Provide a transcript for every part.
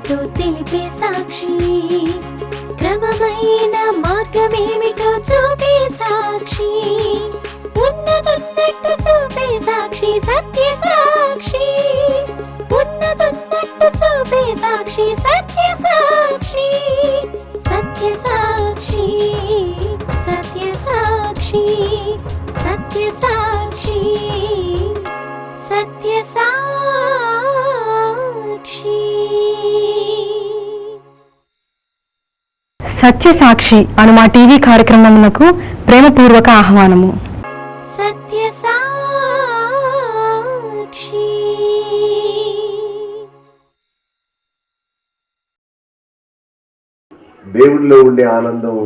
ఏమిటో తెలిపే సాక్షి, క్రమమైన మార్గమేమిటో చూపే సాక్షి, ఉన్నదన్నట్టు చూపే సాక్షి, సత్య సాక్షి, ఉన్నదన్నట్టు చూపే సాక్షి, సత్య సాక్షి, సత్య సాక్షి, సత్య సాక్షి, సత్య సాక్షి, సత్య సాక్షి. సత్య సాక్షి అను మా టీవీ కార్యక్రమమునకు ప్రేమపూర్వక ఆహ్వానము. సత్య సాక్షి. దేవుడిలో ఉండే ఆనందం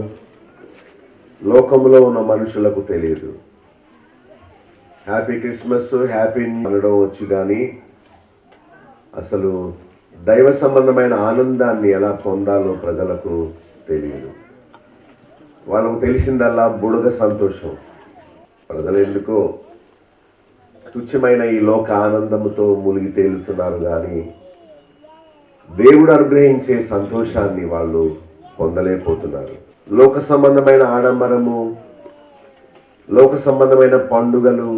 లోకంలో ఉన్న మనుషులకు తెలియదు. హ్యాపీ క్రిస్మస్, హ్యాపీ అనడం వచ్చు కానీ అసలు దైవ సంబంధమైన ఆనందాన్ని ఎలా పొందాలో ప్రజలకు తెలియదు. వాళ్ళకు తెలిసిందల్లా బుడగ సంతోషం. ప్రజలు ఎందుకో తుచ్చమైన ఈ లోక ఆనందముతో మునిగి తేలుతున్నారు కానీ దేవుడు అనుగ్రహించే సంతోషాన్ని వాళ్ళు పొందలేకపోతున్నారు. లోక సంబంధమైన ఆడంబరము, లోక సంబంధమైన పండుగలు,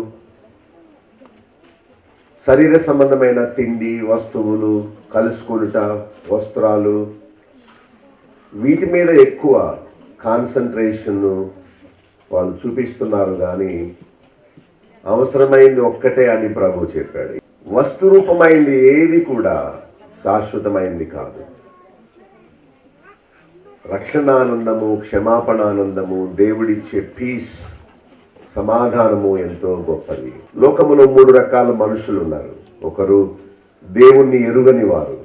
శరీర సంబంధమైన తిండి, వస్తువులు, కలుసుకొనుట, వస్త్రాలు, వీటి మీద ఎక్కువ కాన్సన్ట్రేషన్ వాళ్ళు చూపిస్తున్నారు కానీ అవసరమైంది ఒక్కటే అని ప్రభు చెప్పాడు. వస్తు రూపమైంది ఏది కూడా శాశ్వతమైంది కాదు. రక్షణానందము, క్షమాపణానందము, దేవుడిచ్చే పీస్, సమాధానము ఎంతో గొప్పది. లోకములో 3 రకాల మనుషులు ఉన్నారు. ఒకరు దేవుణ్ణి ఎరుగని వారు,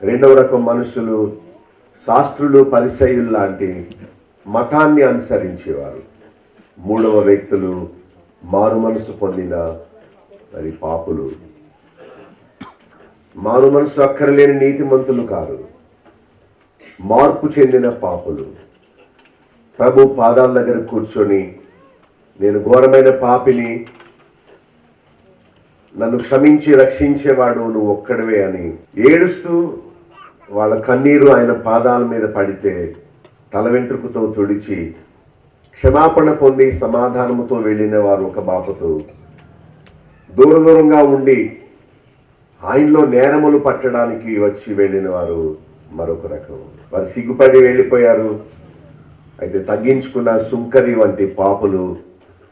రెండవ రకం మనుషులు శాస్త్రులు, పరిసయ్యులు లాంటి మతాన్ని అనుసరించేవారు, మూడవ వ్యక్తులు మారు మనసు పొందిన మరి పాపులు. మారు మనసు అక్కరలేని నీతిమంతులు కారు, మార్పు చెందిన పాపులు. ప్రభు పాదాల దగ్గర కూర్చొని నేను ఘోరమైన పాపిని, నన్ను క్షమించి రక్షించేవాడు నువ్వు ఒక్కడవే అని ఏడుస్తూ వాళ్ళ కన్నీరు ఆయన పాదాల మీద పడితే తల వెంట్రుకతో తుడిచి క్షమాపణ పొంది సమాధానముతో వెళ్ళిన వారు ఒక బాపతో, దూరంగా ఉండి ఆయనలో నేరములు పట్టడానికి వచ్చి వెళ్ళిన వారు మరొక రకం. వారు సిగ్గుపడి వెళ్ళిపోయారు. అయితే తగ్గించుకున్న సుంకరి వంటి పాపులు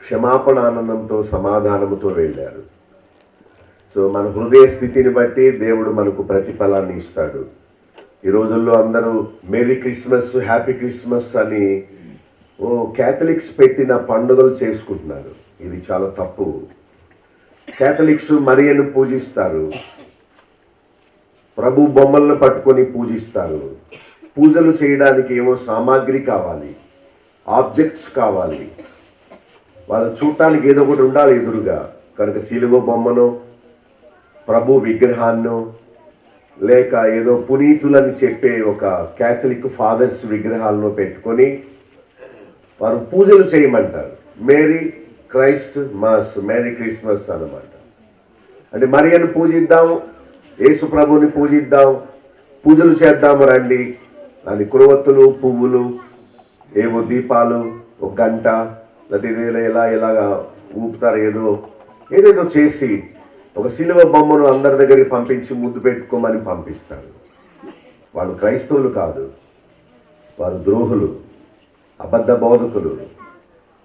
క్షమాపణ ఆనందంతో సమాధానముతో వెళ్ళారు. సో మన హృదయ స్థితిని బట్టి దేవుడు మనకు ప్రతిఫలాన్ని ఇస్తాడు. ఈ రోజుల్లో అందరూ మేరీ క్రిస్మస్, హ్యాపీ క్రిస్మస్ అని క్యాథలిక్స్ పెట్టిన పండుగలు చేసుకుంటున్నారు. ఇది చాలా తప్పు. క్యాథలిక్స్ మరియను పూజిస్తారు, ప్రభు బొమ్మలను పట్టుకొని పూజిస్తారు. పూజలు చేయడానికి ఏమో సామాగ్రి కావాలి, ఆబ్జెక్ట్స్ కావాలి, వాళ్ళు చూడటానికి ఏదో ఒకటి ఉండాలి ఎదురుగా. కనుక శిలువ బొమ్మను, ప్రభు విగ్రహాన్ని, లేక ఏదో పునీతులని చెప్పే ఒక క్యాథలిక్ ఫాదర్స్ విగ్రహాలను పెట్టుకొని వారు పూజలు చేయమంటారు. Merry Christmas, merry Christmas అన్నమాట. అంటే మరియను పూజిద్దాం, యేసు ప్రభుని పూజిద్దాం, పూజలు చేద్దాము రండి అని కురవత్తులు, పువ్వులు, ఏవో దీపాలు, ఒక గంట, లేదా ఇలాగా ఊపుతారు, ఏదేదో చేసి ఒక శిలువ బొమ్మను అందరి దగ్గరికి పంపించి ముద్దు పెట్టుకోమని పంపిస్తారు. వాళ్ళు క్రైస్తవులు కాదు, వారు ద్రోహులు, అబద్ధ బోధకులు,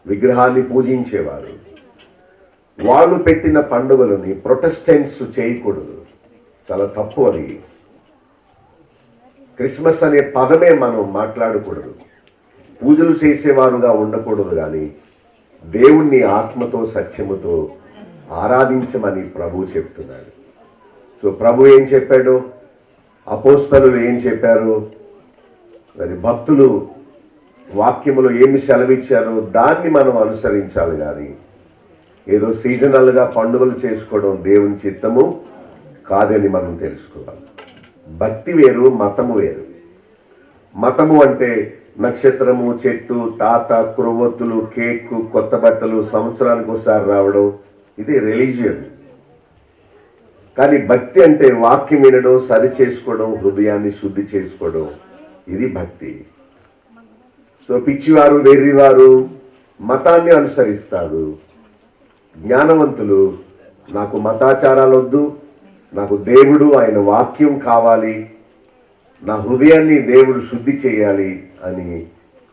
విగ్రహాన్ని పూజించేవారు. వాళ్ళు పెట్టిన పండుగలని ప్రొటెస్టెంట్స్ చేయకూడదు, చాలా తప్పు. అది క్రిస్మస్ అనే పదమే మనం మాట్లాడకూడదు. పూజలు చేసేవారుగా ఉండకూడదు కానీ దేవుణ్ణి ఆత్మతో సత్యముతో ఆరాధించమని ప్రభు చెప్తున్నాడు. సో ప్రభు ఏం చెప్పాడు, అపోస్తలులు ఏం చెప్పారు, మరి భక్తులు వాక్యములో ఏమి సెలవిచ్చారో దాన్ని మనం అనుసరించాలి కానీ ఏదో సీజనల్గా పండుగలు చేసుకోవడం దేవుని చిత్తము కాదని మనం తెలుసుకోవాలి. భక్తి వేరు, మతము వేరు. మతము అంటే నక్షత్రము, చెట్టు, తాత, క్రొవ్వొత్తులు, కేక్, కొత్త బట్టలు, సంవత్సరానికి ఒకసారి రావడం, ఇది రిలీజియన్. కానీ భక్తి అంటే వాక్యం వినడం, సరి చేసుకోవడం, హృదయాన్ని శుద్ధి చేసుకోవడం, ఇది భక్తి. సో పిచ్చివారు, వెర్రివారు మతాన్ని అనుసరిస్తారు. జ్ఞానవంతులు నాకు మతాచారాలు వద్దు, నాకు దేవుడు ఆయన వాక్యం కావాలి, నా హృదయాన్ని దేవుడు శుద్ధి చేయాలి అని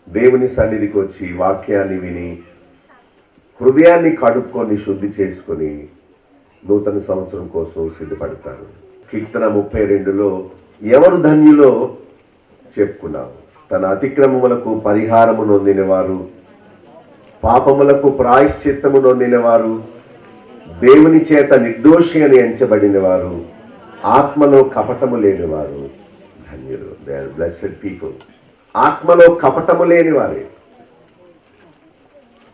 దేవుని సన్నిధికి వచ్చి వాక్యాన్ని విని హృదయాన్ని కడుక్కొని శుద్ధి చేసుకొని నూతన సంవత్సరం కోసం సిద్ధపడతారు. కీర్తన 32లో ఎవరు ధన్యులో చెప్పుకున్నావు. తన అతిక్రమములకు పరిహారము నొందినవారు, పాపములకు ప్రాయశ్చిత్తము నొందినవారు, దేవుని చేత నిర్దోషి అని ఎంచబడిన వారు, ఆత్మలో కపటము లేనివారు ధన్యులు. They are blessed people. ఆత్మలో కపటము లేని వారే,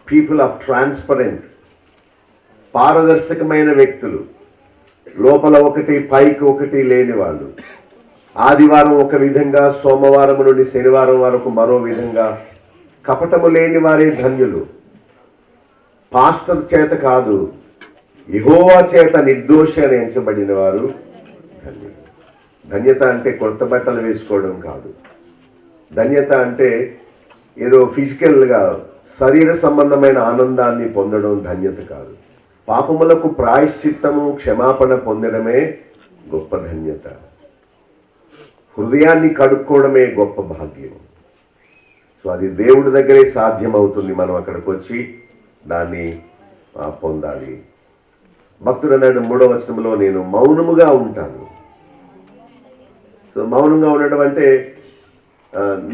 పీపుల్ ఆఫ్ ట్రాన్స్పరెంట్, పారదర్శకమైన వ్యక్తులు, లోపల ఒకటి పైకి ఒకటి లేని వాళ్ళు. ఆదివారం ఒక విధంగా, సోమవారం నుండి శనివారం వరకు మరో విధంగా కపటము లేని వారే ధన్యులు. పాస్టర్ చేత కాదు, యెహోవా చేత నిర్దోషి అని ఎంచబడిన వారు ధన్యులు. ధన్యత అంటే కొత్త బట్టలు వేసుకోవడం కాదు. ధన్యత అంటే ఏదో ఫిజికల్గా శరీర సంబంధమైన ఆనందాన్ని పొందడం ధన్యత కాదు. పాపములకు ప్రాయశ్చిత్తము, క్షమాపణ పొందడమే గొప్ప ధన్యత. హృదయాన్ని కడుక్కోవడమే గొప్ప భాగ్యం. సో అది దేవుడి దగ్గరే సాధ్యమవుతుంది. మనం అక్కడికి వచ్చి దాన్ని పొందాలి. భక్తుడు అన్నాడు 3వ వచనంలో, నేను మౌనముగా ఉంటాను. సో మౌనంగా ఉండడం అంటే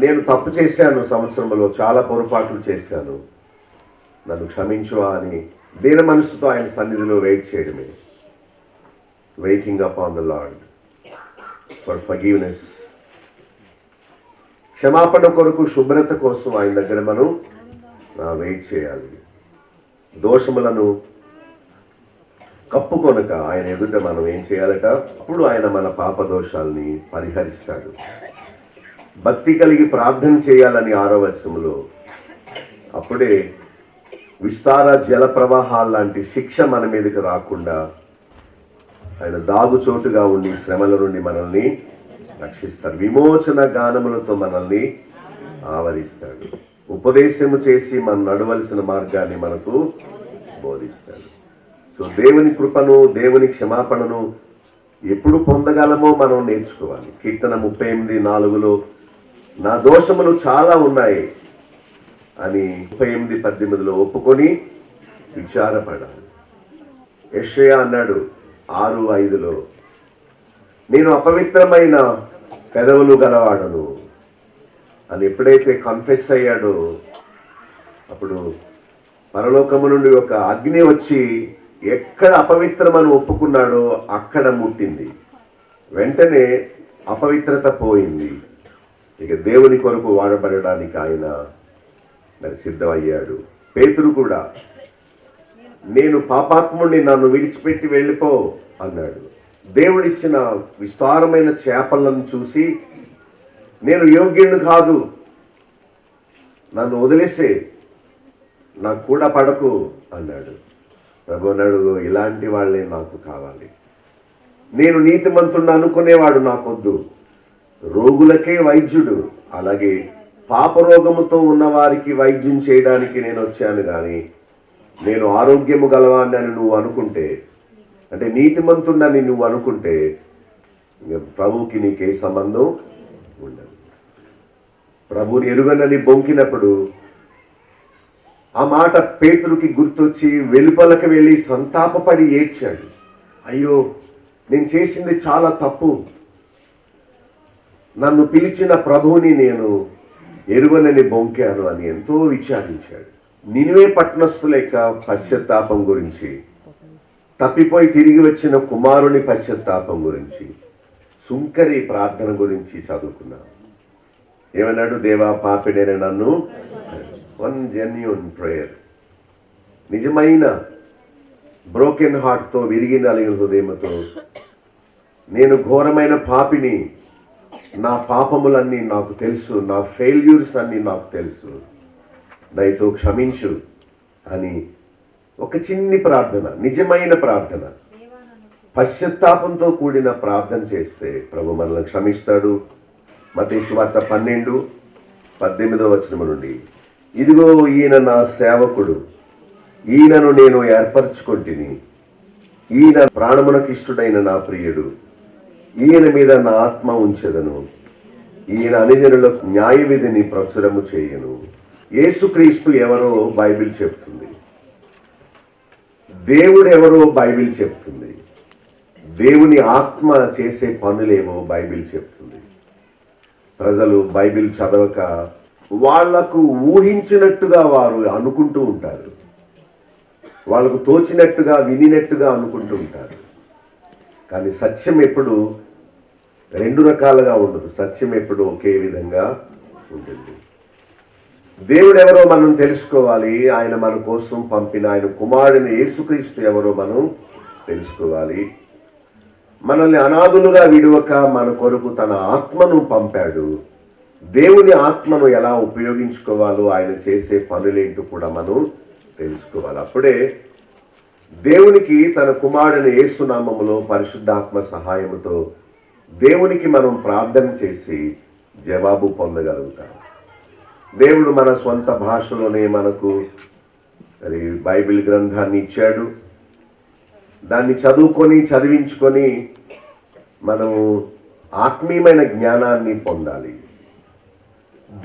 నేను తప్పు చేశాను, సంవత్సరంలో చాలా పొరపాట్లు చేశాను, నన్ను క్షమించు అని దీన మనసుతో ఆయన సన్నిధిలో వెయిట్ చేయడమే. Waiting upon the lord for forgiveness. క్షమాపణ కొరకు, శుభ్రత కోసం ఆయన దగ్గర మనం వెయిట్ చేయాలి. దోషములను కప్పుకొనక ఆయన ఎదుట మనం ఏం చేయాలట? అప్పుడు ఆయన మన పాప దోషాల్ని పరిహరిస్తాడు. భక్తి కలిగి ప్రార్థన చేయాలని 6వ వచనంలో, అప్పుడే విస్తార జల ప్రవాహాల లాంటి శిక్ష మన మీదకి రాకుండా ఆయన దాగుచోటుగా ఉండి శ్రమల నుండి మనల్ని రక్షిస్తాడు. విమోచన గానములతో మనల్ని ఆవరిస్తాడు. ఉపదేశము చేసి మనం నడవలసిన మార్గాన్ని మనకు బోధిస్తాడు. సో దేవుని కృపను, దేవుని క్షమాపణను ఎప్పుడు పొందగలమో మనం నేర్చుకోవాలి. కీర్తన 38:4లో నా దోషములు చాలా ఉన్నాయి అని 38:18లో ఒప్పుకొని విచారపడాలి. యెషయా అన్నాడు 6:5లో, నేను అపవిత్రమైన పెదవులు గలవాడను అని ఎప్పుడైతే కన్ఫెస్ అయ్యాడో అప్పుడు పరలోకము నుండి ఒక అగ్ని వచ్చి ఎక్కడ అపవిత్రమని ఒప్పుకున్నాడో అక్కడ ముట్టింది. వెంటనే అపవిత్రత పోయింది. ఇక దేవుని కొరకు వాడబడడానికి ఆయన మరి సిద్ధమయ్యాడు. పేతురు కూడా, నేను పాపాత్ముడిని, నన్ను విడిచిపెట్టి వెళ్ళిపో అన్నాడు. దేవుడిచ్చిన విస్తారమైన చేపలను చూసి, నేను యోగ్యుడిని కాదు, నన్ను వదిలేసే, నాకు కూడా పడకు అన్నాడు. ప్రభు అన్నాడు, ఇలాంటి వాళ్ళే నాకు కావాలి. నేను నీతిమంతుడిని అనుకునేవాడు నాకొద్దు. రోగులకే వైద్యుడు, అలాగే పాపరోగముతో ఉన్న వారికి వైద్యం చేయడానికి నేను వచ్చాను. కానీ నేను ఆరోగ్యము గలవాడిని అని నువ్వు అనుకుంటే, అంటే నీతిమంతుడని నువ్వు అనుకుంటే, ప్రభువుకి నీకే సంబంధం ఉండదు. ప్రభువుని ఎరుగనని బొంకినప్పుడు ఆ మాట పేతురుకి గుర్తొచ్చి వెలుపలకు వెళ్ళి సంతాపపడి ఏడ్చాడు. అయ్యో, నేను చేసింది చాలా తప్పు, నన్ను పిలిచిన ప్రభువుని నేను ఎరుగనని బొంకాను అని ఎంతో విచారించాడు. నినివే పట్టణస్థుల యొక్క పశ్చాత్తాపం గురించి, తప్పిపోయి తిరిగి వచ్చిన కుమారుని పశ్చాత్తాపం గురించి, సుంకరి ప్రార్థన గురించి చదువుకున్నాను. ఏమన్నాడు? దేవా, పాపిడైన నన్ను, వన్ జెన్యూన్ ప్రేయర్, నిజమైన బ్రోకెన్ హార్ట్తో, విరిగి నలిగిన హృదయంతో, నేను ఘోరమైన పాపిని, నా పాపములన్నీ నాకు తెలుసు, నా ఫెయిల్యూర్స్ అన్నీ నాకు తెలుసు, దయతో క్షమించు అని ఒక చిన్ని ప్రార్థన, నిజమైన ప్రార్థన, పశ్చాత్తాపంతో కూడిన ప్రార్థన చేస్తే ప్రభు మనల్ని క్షమిస్తాడు. మత్తయి సువార్త 12:18 నుండి, ఇదిగో ఈయన నా సేవకుడు, ఈయనను నేను ఏర్పరచుకొంటిని, ఈయన ప్రాణమునకు ఇష్టుడైన నా ప్రియుడు, ఈయన మీద నా ఆత్మ ఉంచెదను, ఈయన అనిజనులకు న్యాయ విధిని ప్రచురము చేయను. యేసుక్రీస్తు ఎవరో బైబిల్ చెప్తుంది, దేవుడు ఎవరో బైబిల్ చెప్తుంది, దేవుని ఆత్మ చేసే పనులేమో బైబిల్ చెప్తుంది. ప్రజలు బైబిల్ చదవక వాళ్లకు ఊహించినట్టుగా వారు అనుకుంటూ ఉంటారు, వాళ్ళకు తోచినట్టుగా వినినట్టుగా అనుకుంటూ ఉంటారు. కానీ సత్యం ఎప్పుడు రెండు రకాలుగా ఉండదు, సత్యం ఎప్పుడు ఒకే విధంగా ఉంటుంది. దేవుడు ఎవరో మనం తెలుసుకోవాలి, ఆయన మన కోసం పంపిన ఆయన కుమారుడైన యేసుక్రీస్తు ఎవరో మనం తెలుసుకోవాలి. మనల్ని అనాథులుగా విడువక మన కొరకు తన ఆత్మను పంపాడు. దేవుని ఆత్మను ఎలా ఉపయోగించుకోవాలో, ఆయన చేసే పనులేంటో కూడా మనం తెలుసుకోవాలి. అప్పుడే దేవునికి తన కుమారుడైన యేసు నామములో పరిశుద్ధాత్మ సహాయముతో దేవునికి మనం ప్రార్థన చేసి జవాబు పొందగలుగుతాం. దేవుడు మన స్వంత భాషలోనే మనకు మరి బైబిల్ గ్రంథాన్ని ఇచ్చాడు. దాన్ని చదివించుకొని మనము ఆత్మీయమైన జ్ఞానాన్ని పొందాలి.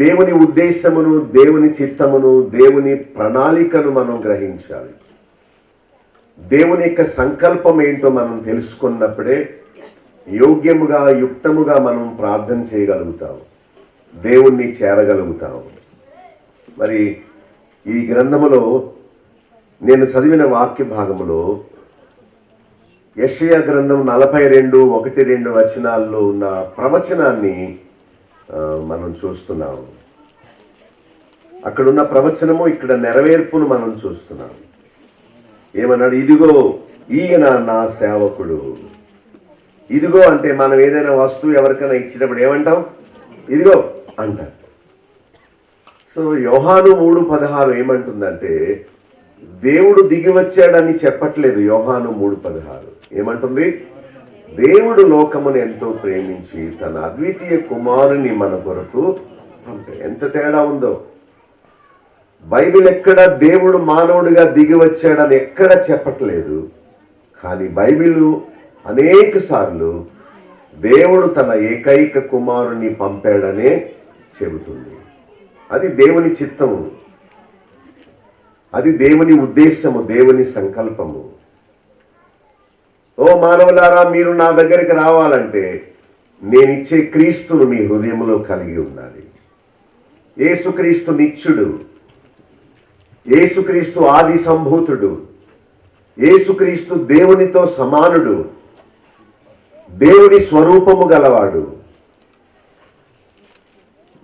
దేవుని ఉద్దేశమును, దేవుని చిత్తమును, దేవుని ప్రణాళికను మనం గ్రహించాలి. దేవుని యొక్క సంకల్పం ఏంటో మనం తెలుసుకున్నప్పుడే యోగ్యముగా, యుక్తముగా మనం ప్రార్థన చేయగలుగుతాం, దేవుణ్ణి చేరగలుగుతాం. మరి ఈ గ్రంథములో నేను చదివిన వాక్య భాగములో యెషయా గ్రంథం 42:1-2 వచనాల్లో ఉన్న ప్రవచనాన్ని మనం చూస్తున్నాం. అక్కడున్న ప్రవచనము ఇక్కడ నెరవేర్పును మనం చూస్తున్నాం. ఏమన్నాడు? ఇదిగో ఈయన నా సేవకుడు. ఇదిగో అంటే మనం ఏదైనా వస్తువు ఎవరికైనా ఇచ్చినప్పుడు ఏమంటాం? ఇదిగో అంటారు. సో యోహాను 3:16 ఏమంటుందంటే, దేవుడు దిగి వచ్చాడని చెప్పట్లేదు. యోహాను 3:16 ఏమంటుంది? దేవుడు లోకమును ఎంతో ప్రేమించి తన అద్వితీయ కుమారుని మన కొరకు పంపాడు. ఎంత తేడా ఉందో! బైబిల్ ఎక్కడ దేవుడు మానవుడిగా దిగి వచ్చాడని ఎక్కడ చెప్పట్లేదు. కానీ బైబిల్ అనేక సార్లు దేవుడు తన ఏకైక కుమారుని పంపాడనే చెబుతుంది. అది దేవుని చిత్తము, అది దేవుని ఉద్దేశము, దేవుని సంకల్పము. ఓ మానవులారా, మీరు నా దగ్గరికి రావాలంటే నేనిచ్చే క్రీస్తును మీ హృదయంలో కలిగి ఉండాలి. యేసుక్రీస్తు నిత్యుడు, యేసుక్రీస్తు ఆది సంభూతుడు, యేసుక్రీస్తు దేవునితో సమానుడు, దేవుని స్వరూపము గలవాడు,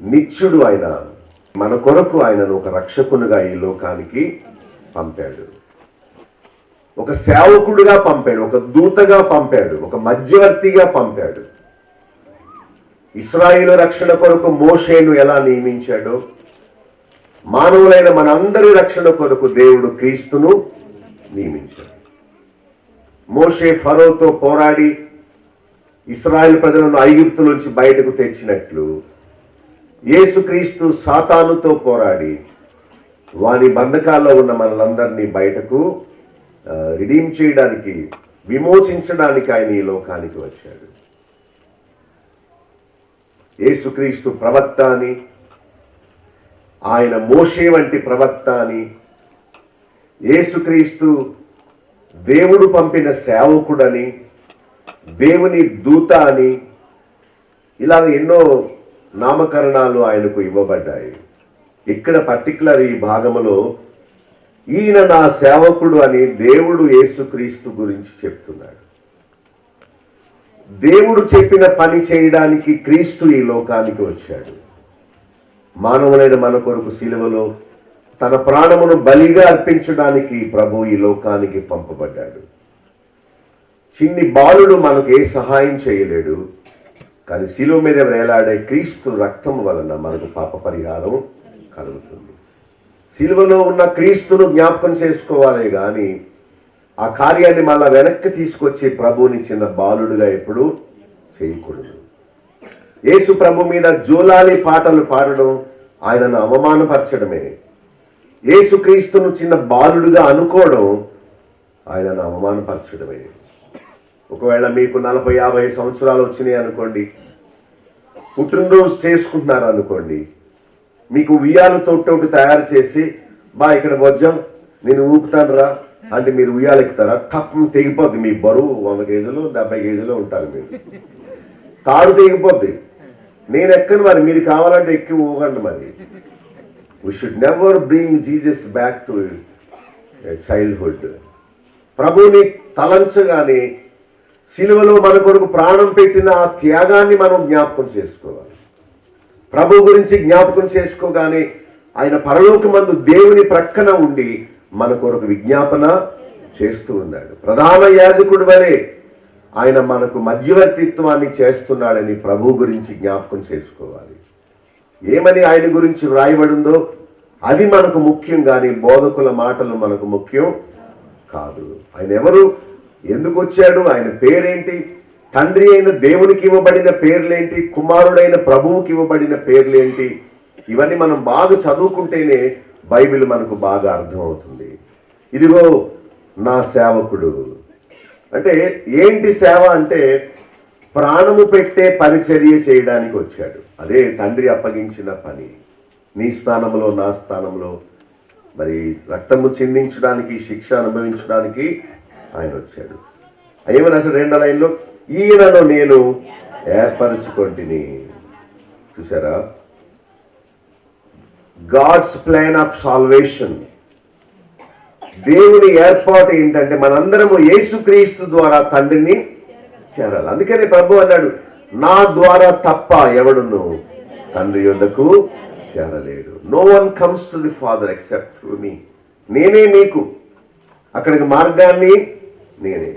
నిత్యుడు. ఆయన మన కొరకు ఆయనను ఒక రక్షకునిగా ఈ లోకానికి పంపాడు, ఒక సేవకుడుగా పంపాడు, ఒక దూతగా పంపాడు, ఒక మధ్యవర్తిగా పంపాడు. ఇశ్రాయేలు రక్షణ కొరకు మోషేను ఎలా నియమించాడో, మానవులైన మనందరి రక్షణ కొరకు దేవుడు క్రీస్తును నియమించాడు. మోషే ఫరోతో పోరాడి ఇశ్రాయేలు ప్రజలను ఐగుప్తు నుంచి బయటకు తెచ్చినట్లు, యేసుక్రీస్తు సాతానుతో పోరాడి వాని బంధకాల్లో ఉన్న మనలందరినీ బయటకు రిడీమ్ చేయడానికి, విమోచించడానికి ఆయన ఈ లోకానికి వచ్చాడు. యేసుక్రీస్తు ప్రవక్త అని, ఆయన మోషే వంటి ప్రవక్త అని, యేసుక్రీస్తు దేవుడు పంపిన సేవకుడని, దేవుని దూత అని, ఇలాగ ఎన్నో నామకరణాలు ఆయనకు ఇవ్వబడ్డాయి. ఇక్కడ పర్టికులర్ ఈ భాగములో ఈయన నా సేవకుడు అని దేవుడు యేసుక్రీస్తు గురించి చెప్తున్నాడు. దేవుడు చెప్పిన పని చేయడానికి క్రీస్తు ఈ లోకానికి వచ్చాడు. మానవులైన మన కొరకు సిలువలో తన ప్రాణమును బలిగా అర్పించడానికి ప్రభు ఈ లోకానికి పంపబడ్డాడు. చిన్ని బాలుడు మనకు ఏ సహాయం చేయలేడు. కానీ సిలువ మీద వేలాడే క్రీస్తు రక్తం వలన మనకు పాప పరిహారం కలుగుతుంది. సిలువలో ఉన్న క్రీస్తును జ్ఞాపకం చేసుకోవాలి, కానీ ఆ కార్యాన్ని మళ్ళా వెనక్కి తీసుకొచ్చి ప్రభువుని చిన్న బాలుడుగా ఎప్పుడు చేయకూడదు. యేసు ప్రభు మీద జోలాలి పాటలు పాడడం ఆయనను అవమానపరచడమే. యేసుక్రీస్తును చిన్న బాలుడుగా అనుకోవడం ఆయనను అవమానపరచడమే. ఒకవేళ మీకు 40-50 సంవత్సరాలు వచ్చినాయి అనుకోండి, పుట్టినరోజు చేసుకుంటున్నారు అనుకోండి, మీకు ఉయ్యాల తొట్టోటి తయారు చేసి, బా ఇక్కడ వజ్జం నేను ఊపుతాను రా అంటే మీరు ఉయ్యాలు ఎక్కుతారా? టప్ తెగిపోద్ది. మీ బరువు 100 కేజీలు 70 కేజీలు ఉంటారు. మీరు తాడు తెగిపోద్ది. నేను ఎక్కను, మరి మీరు కావాలంటే ఎక్కి ఊగండి. మరి we should never bring Jesus back to childhood. ప్రభువుని తలంచగానే సిలువలో మన కొరకు ప్రాణం పెట్టిన ఆ త్యాగాన్ని మనం జ్ఞాపకం చేసుకోవాలి. ప్రభు గురించి జ్ఞాపకం చేసుకోగానే ఆయన పరలోకమందు దేవుని ప్రక్కన ఉండి మన కొరకు విజ్ఞాపన చేస్తూ ఉన్నాడు. ప్రధాన యాజకుడి వలె ఆయన మనకు మధ్యవర్తిత్వాన్ని చేస్తున్నాడని ప్రభు గురించి జ్ఞాపకం చేసుకోవాలి. ఏమని ఆయన గురించి వ్రాయబడిందో అది మనకు ముఖ్యం, కానీ బోధకుల మాటలు మనకు ముఖ్యం కాదు. ఆయన ఎవరు, ఎందుకు వచ్చాడు, ఆయన పేరేంటి, తండ్రి అయిన దేవునికి ఇవ్వబడిన పేర్లేంటి, కుమారుడైన ప్రభువుకి ఇవ్వబడిన పేర్లేంటి, ఇవన్నీ మనం బాగా చదువుకుంటేనే బైబిల్ మనకు బాగా అర్థమవుతుంది. ఇదిగో నా సేవకుడు అంటే ఏంటి? సేవ అంటే ప్రాణము పెట్టే పరిచర్య చేయడానికి వచ్చాడు. అదే తండ్రి అప్పగించిన పని. నీ స్థానంలో నా స్థానంలో మరి రక్తము చిందించడానికి, శిక్ష అనుభవించడానికి ఆయన వచ్చాడు. ఏమని అసలు 2వ లైన్లో, ఈయనను నేను ఏర్పరచుకొంటిని. చూసారా? God's plan of salvation. దేవుని ఏర్పాటు ఏంటంటే మనందరము యేసుక్రీస్తు ద్వారా తండ్రిని చేరాలి. అందుకని ప్రభు అన్నాడు, నా ద్వారా తప్ప ఎవడును తండ్రి యొద్దకు చేరలేడు. No one comes to the father except through me. నేనే మీకు అక్కడికి మార్గాన్ని, నేనే.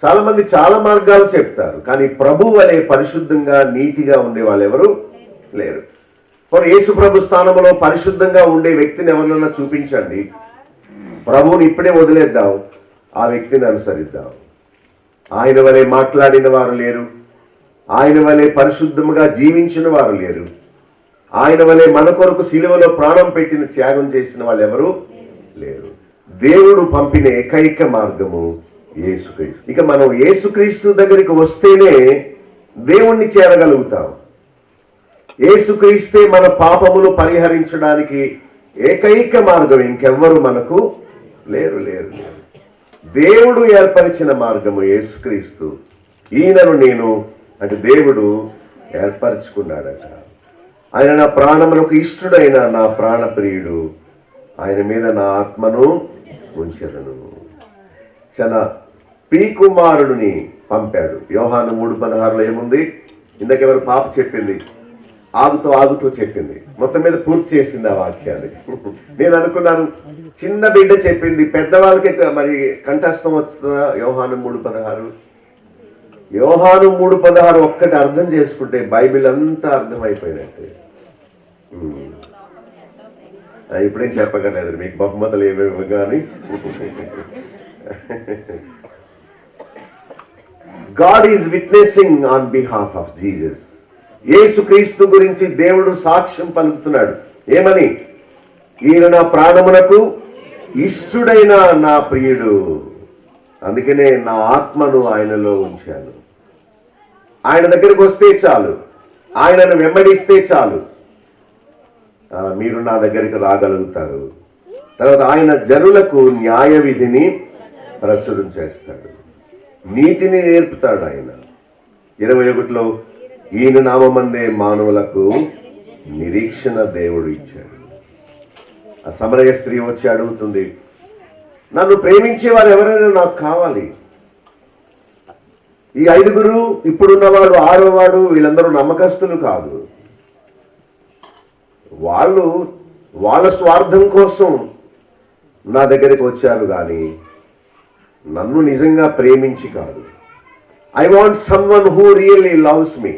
చాలా మంది చాలా మార్గాలు చెప్తారు, కానీ ప్రభు వలె పరిశుద్ధంగా నీతిగా ఉండే వాళ్ళు ఎవరు లేరు. యేసు ప్రభు స్థానంలో పరిశుద్ధంగా ఉండే వ్యక్తిని ఎవరినన్నా చూపించండి, ప్రభువుని ఇప్పుడే వదిలేద్దాం, ఆ వ్యక్తిని అనుసరిద్దాం. ఆయన వలె మాట్లాడిన వారు లేరు, ఆయన వలె పరిశుద్ధముగా జీవించిన వారు లేరు, ఆయన వలె మన కొరకు సిలువలో ప్రాణం పెట్టిన త్యాగం చేసిన వాళ్ళు ఎవరు లేరు. దేవుడు పంపిన ఏకైక మార్గము యేసుక్రీస్తు. ఇక మనం యేసుక్రీస్తు దగ్గరికి వస్తేనే దేవుణ్ణి చేరగలుగుతాం. యేసుక్రీస్తే మన పాపములు పరిహరించడానికి ఏకైక మార్గం, ఇంకెవ్వరు మనకు లేరు లేరు లేరు. దేవుడు ఏర్పరిచిన మార్గము యేసుక్రీస్తు. ఈయనను నేను అంటే దేవుడు ఏర్పరచుకున్నాడట. ఆయన నా ప్రాణములకు ఇష్టడైన నా ప్రాణప్రియుడు, ఆయన మీద నా ఆత్మను ఉంచెదను. తన కుమారుడిని పంపాడు. యోహాను 3:16 ఏముంది? ఇందాకెవరు పాప చెప్పింది, ఆగుతూ చెప్పింది, మొత్తం మీద పూర్తి చేసింది ఆ వాక్యాన్ని. నేను అనుకున్నాను చిన్న బిడ్డ చెప్పింది, పెద్దవాళ్ళకి మరి కంఠస్థం వస్తుందా? యోహాను 3:16. యోహాను 3:16 ఒక్కటి అర్థం చేసుకుంటే బైబిల్ అంతా అర్థమైపోయినట్టే. ఇప్పుడేం చెప్పగలేదు మీకు బహుమతులు ఏమేమి కానీ. God is witnessing on behalf of Jesus. యేసుక్రీస్తు గురించి దేవుడు సాక్ష్యం పలుకుతున్నాడు. ఏమని? ఈయన నా ప్రాణమునకు ఇష్టుడైన నా ప్రియుడు, అందుకనే నా ఆత్మను ఆయనలో ఉంచాను. ఆయన దగ్గరికి వస్తే చాలు, ఆయనను వెంబడిస్తే చాలు, మీరు నా దగ్గరికి రాగలుగుతారు. తర్వాత ఆయన జనులకు న్యాయ విధిని ప్రచురం చేస్తాడు, నీతిని నేర్పుతాడు. ఆయన 21లో ఈయన నామమందే మానవులకు నిరీక్షణ దేవుడు ఇచ్చాడు. ఆ సమరయ స్త్రీ వచ్చి అడుగుతుంది, నన్ను ప్రేమించేవారు ఎవరైనా నాకు కావాలి. ఈ 5 ఇప్పుడున్నవాడు 6వ వీళ్ళందరూ నమ్మకస్తులు కాదు. వాళ్ళు వాళ్ళ స్వార్థం కోసం నా దగ్గరికి వచ్చారు, కానీ నన్ను నిజంగా ప్రేమించి కాదు. I want someone who really loves me.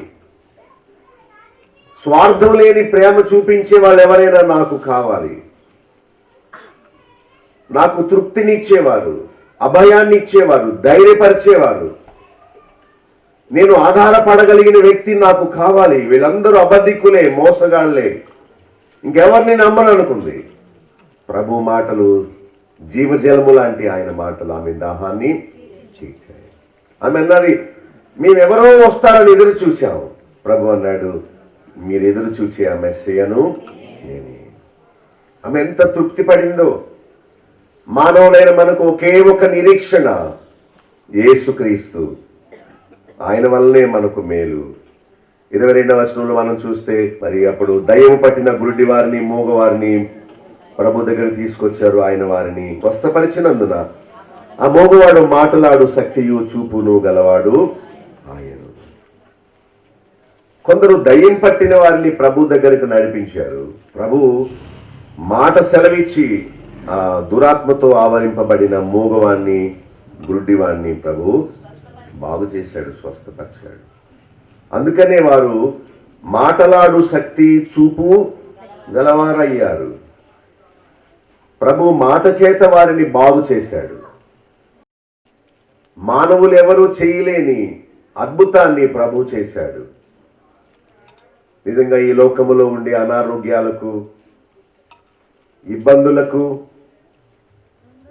స్వార్థం లేని ప్రేమ చూపించే వాళ్ళు ఎవరైనా నాకు కావాలి. నాకు తృప్తినిచ్చేవారు, అభయాన్ని ఇచ్చేవారు, ధైర్యపరిచేవారు. నేను ఆధారపడగలిగిన వ్యక్తి నాకు కావాలి, వీళ్ళందరూ అబద్ధికులే, మోసగాళ్లే, ఇంకెవరిని నమ్మను అనుకుంది. ప్రభు మాటలు జీవజలము లాంటి ఆయన మాటలు ఆమె దాహాన్ని తీర్చాయి. ఆమె అన్నది, మేమెవరో వస్తారని ఎదురు చూశాము. ప్రభు అన్నాడు, మీరు ఎదురు చూసే ఆ మెస్సయ్యను నేనే. ఆమె ఎంత తృప్తి పడిందో. మానవులైన మనకు ఒకే ఒక నిరీక్షణ, యేసుక్రీస్తు. ఆయన వల్లనే మనకు మేలు. 22వ వచనంలో మనం చూస్తే, మరి అప్పుడు దయ్యము పట్టిన గురుడి వారిని, మూగవారిని ప్రభు దగ్గర తీసుకొచ్చారు. ఆయన వారిని స్వస్థపరిచినందున ఆ మోగవాడు మాటలాడు శక్తియు చూపును గలవాడు ఆయన. కొందరు దయ్యం పట్టిన వారిని ప్రభు దగ్గరకు నడిపించారు. ప్రభు మాట సెలవిచ్చి ఆ దురాత్మతో ఆవరింపబడిన మూగవాణ్ణి, గురుడివాణ్ణి ప్రభు బాగు చేశాడు, స్వస్థపరిచాడు. అందుకనే వారు మాటలాడు శక్తి చూపు గలవారయ్యారు. ప్రభు మాట చేత వారిని బాగు చేశాడు. మానవులు ఎవరూ చేయలేని అద్భుతాన్ని ప్రభు చేశాడు. నిజంగా ఈ లోకములో ఉండే అనారోగ్యాలకు, ఇబ్బందులకు,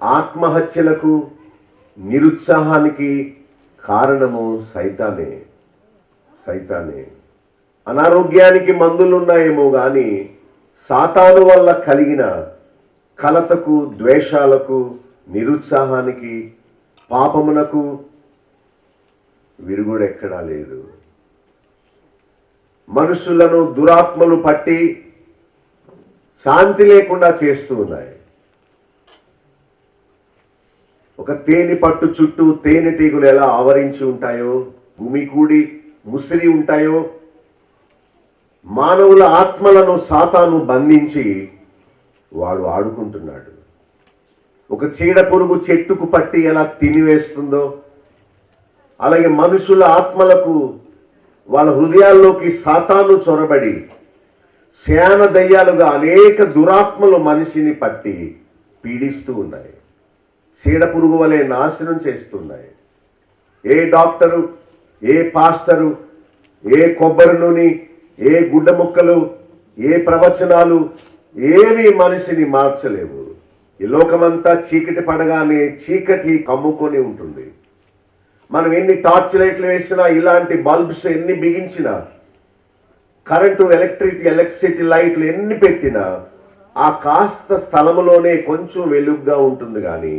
ఆత్మహత్యలకు, నిరుత్సాహానికి కారణము సైతానే. అనారోగ్యానికి మందులున్నాయేమో గాని సాతాను వల్ల కలిగిన కలతకు, ద్వేషాలకు, నిరుత్సాహానికి, పాపమునకు విరుగుడు ఎక్కడా లేదు. మనుషులను దురాత్మలు పట్టి శాంతి లేకుండా చేస్తూ ఉన్నాయి. ఒక తేనె పట్టు చుట్టూ తేనెటీగలు ఎలా ఆవరించి ఉంటాయో, భూమి కూడి ముసిరి ఉంటాయో, మానవుల ఆత్మలను సాతాను బంధించి వాడు ఆడుకుంటున్నాడు. ఒక చీడ పురుగు చెట్టుకు పట్టి ఎలా తినివేస్తుందో, అలాగే మనుషుల ఆత్మలకు, వాళ్ళ హృదయాల్లోకి సాతాను చొరబడి శాన దయ్యాలుగా అనేక దురాత్మలు మనిషిని పట్టి పీడిస్తూ ఉన్నాయి. చీడ పురుగు వలె నాశనం చేస్తున్నాయి. ఏ డాక్టరు, ఏ పాస్టరు, ఏ కొబ్బరి నూనె, ఏ గుడ్డ ముక్కలు, ఏ ప్రవచనాలు ఏవి మనిషిని మార్చలేవు. ఈ లోకమంతా చీకటి పడగానే చీకటి కమ్ముకొని ఉంటుంది. మనం ఎన్ని టార్చ్ లైట్లు వేసినా, ఇలాంటి బల్బ్స్ ఎన్ని బిగించినా, కరెంటు ఎలక్ట్రిసిటీ లైట్లు ఎన్ని పెట్టినా ఆ కాస్త స్థలములోనే కొంచెం వెలుగుగా ఉంటుంది. కానీ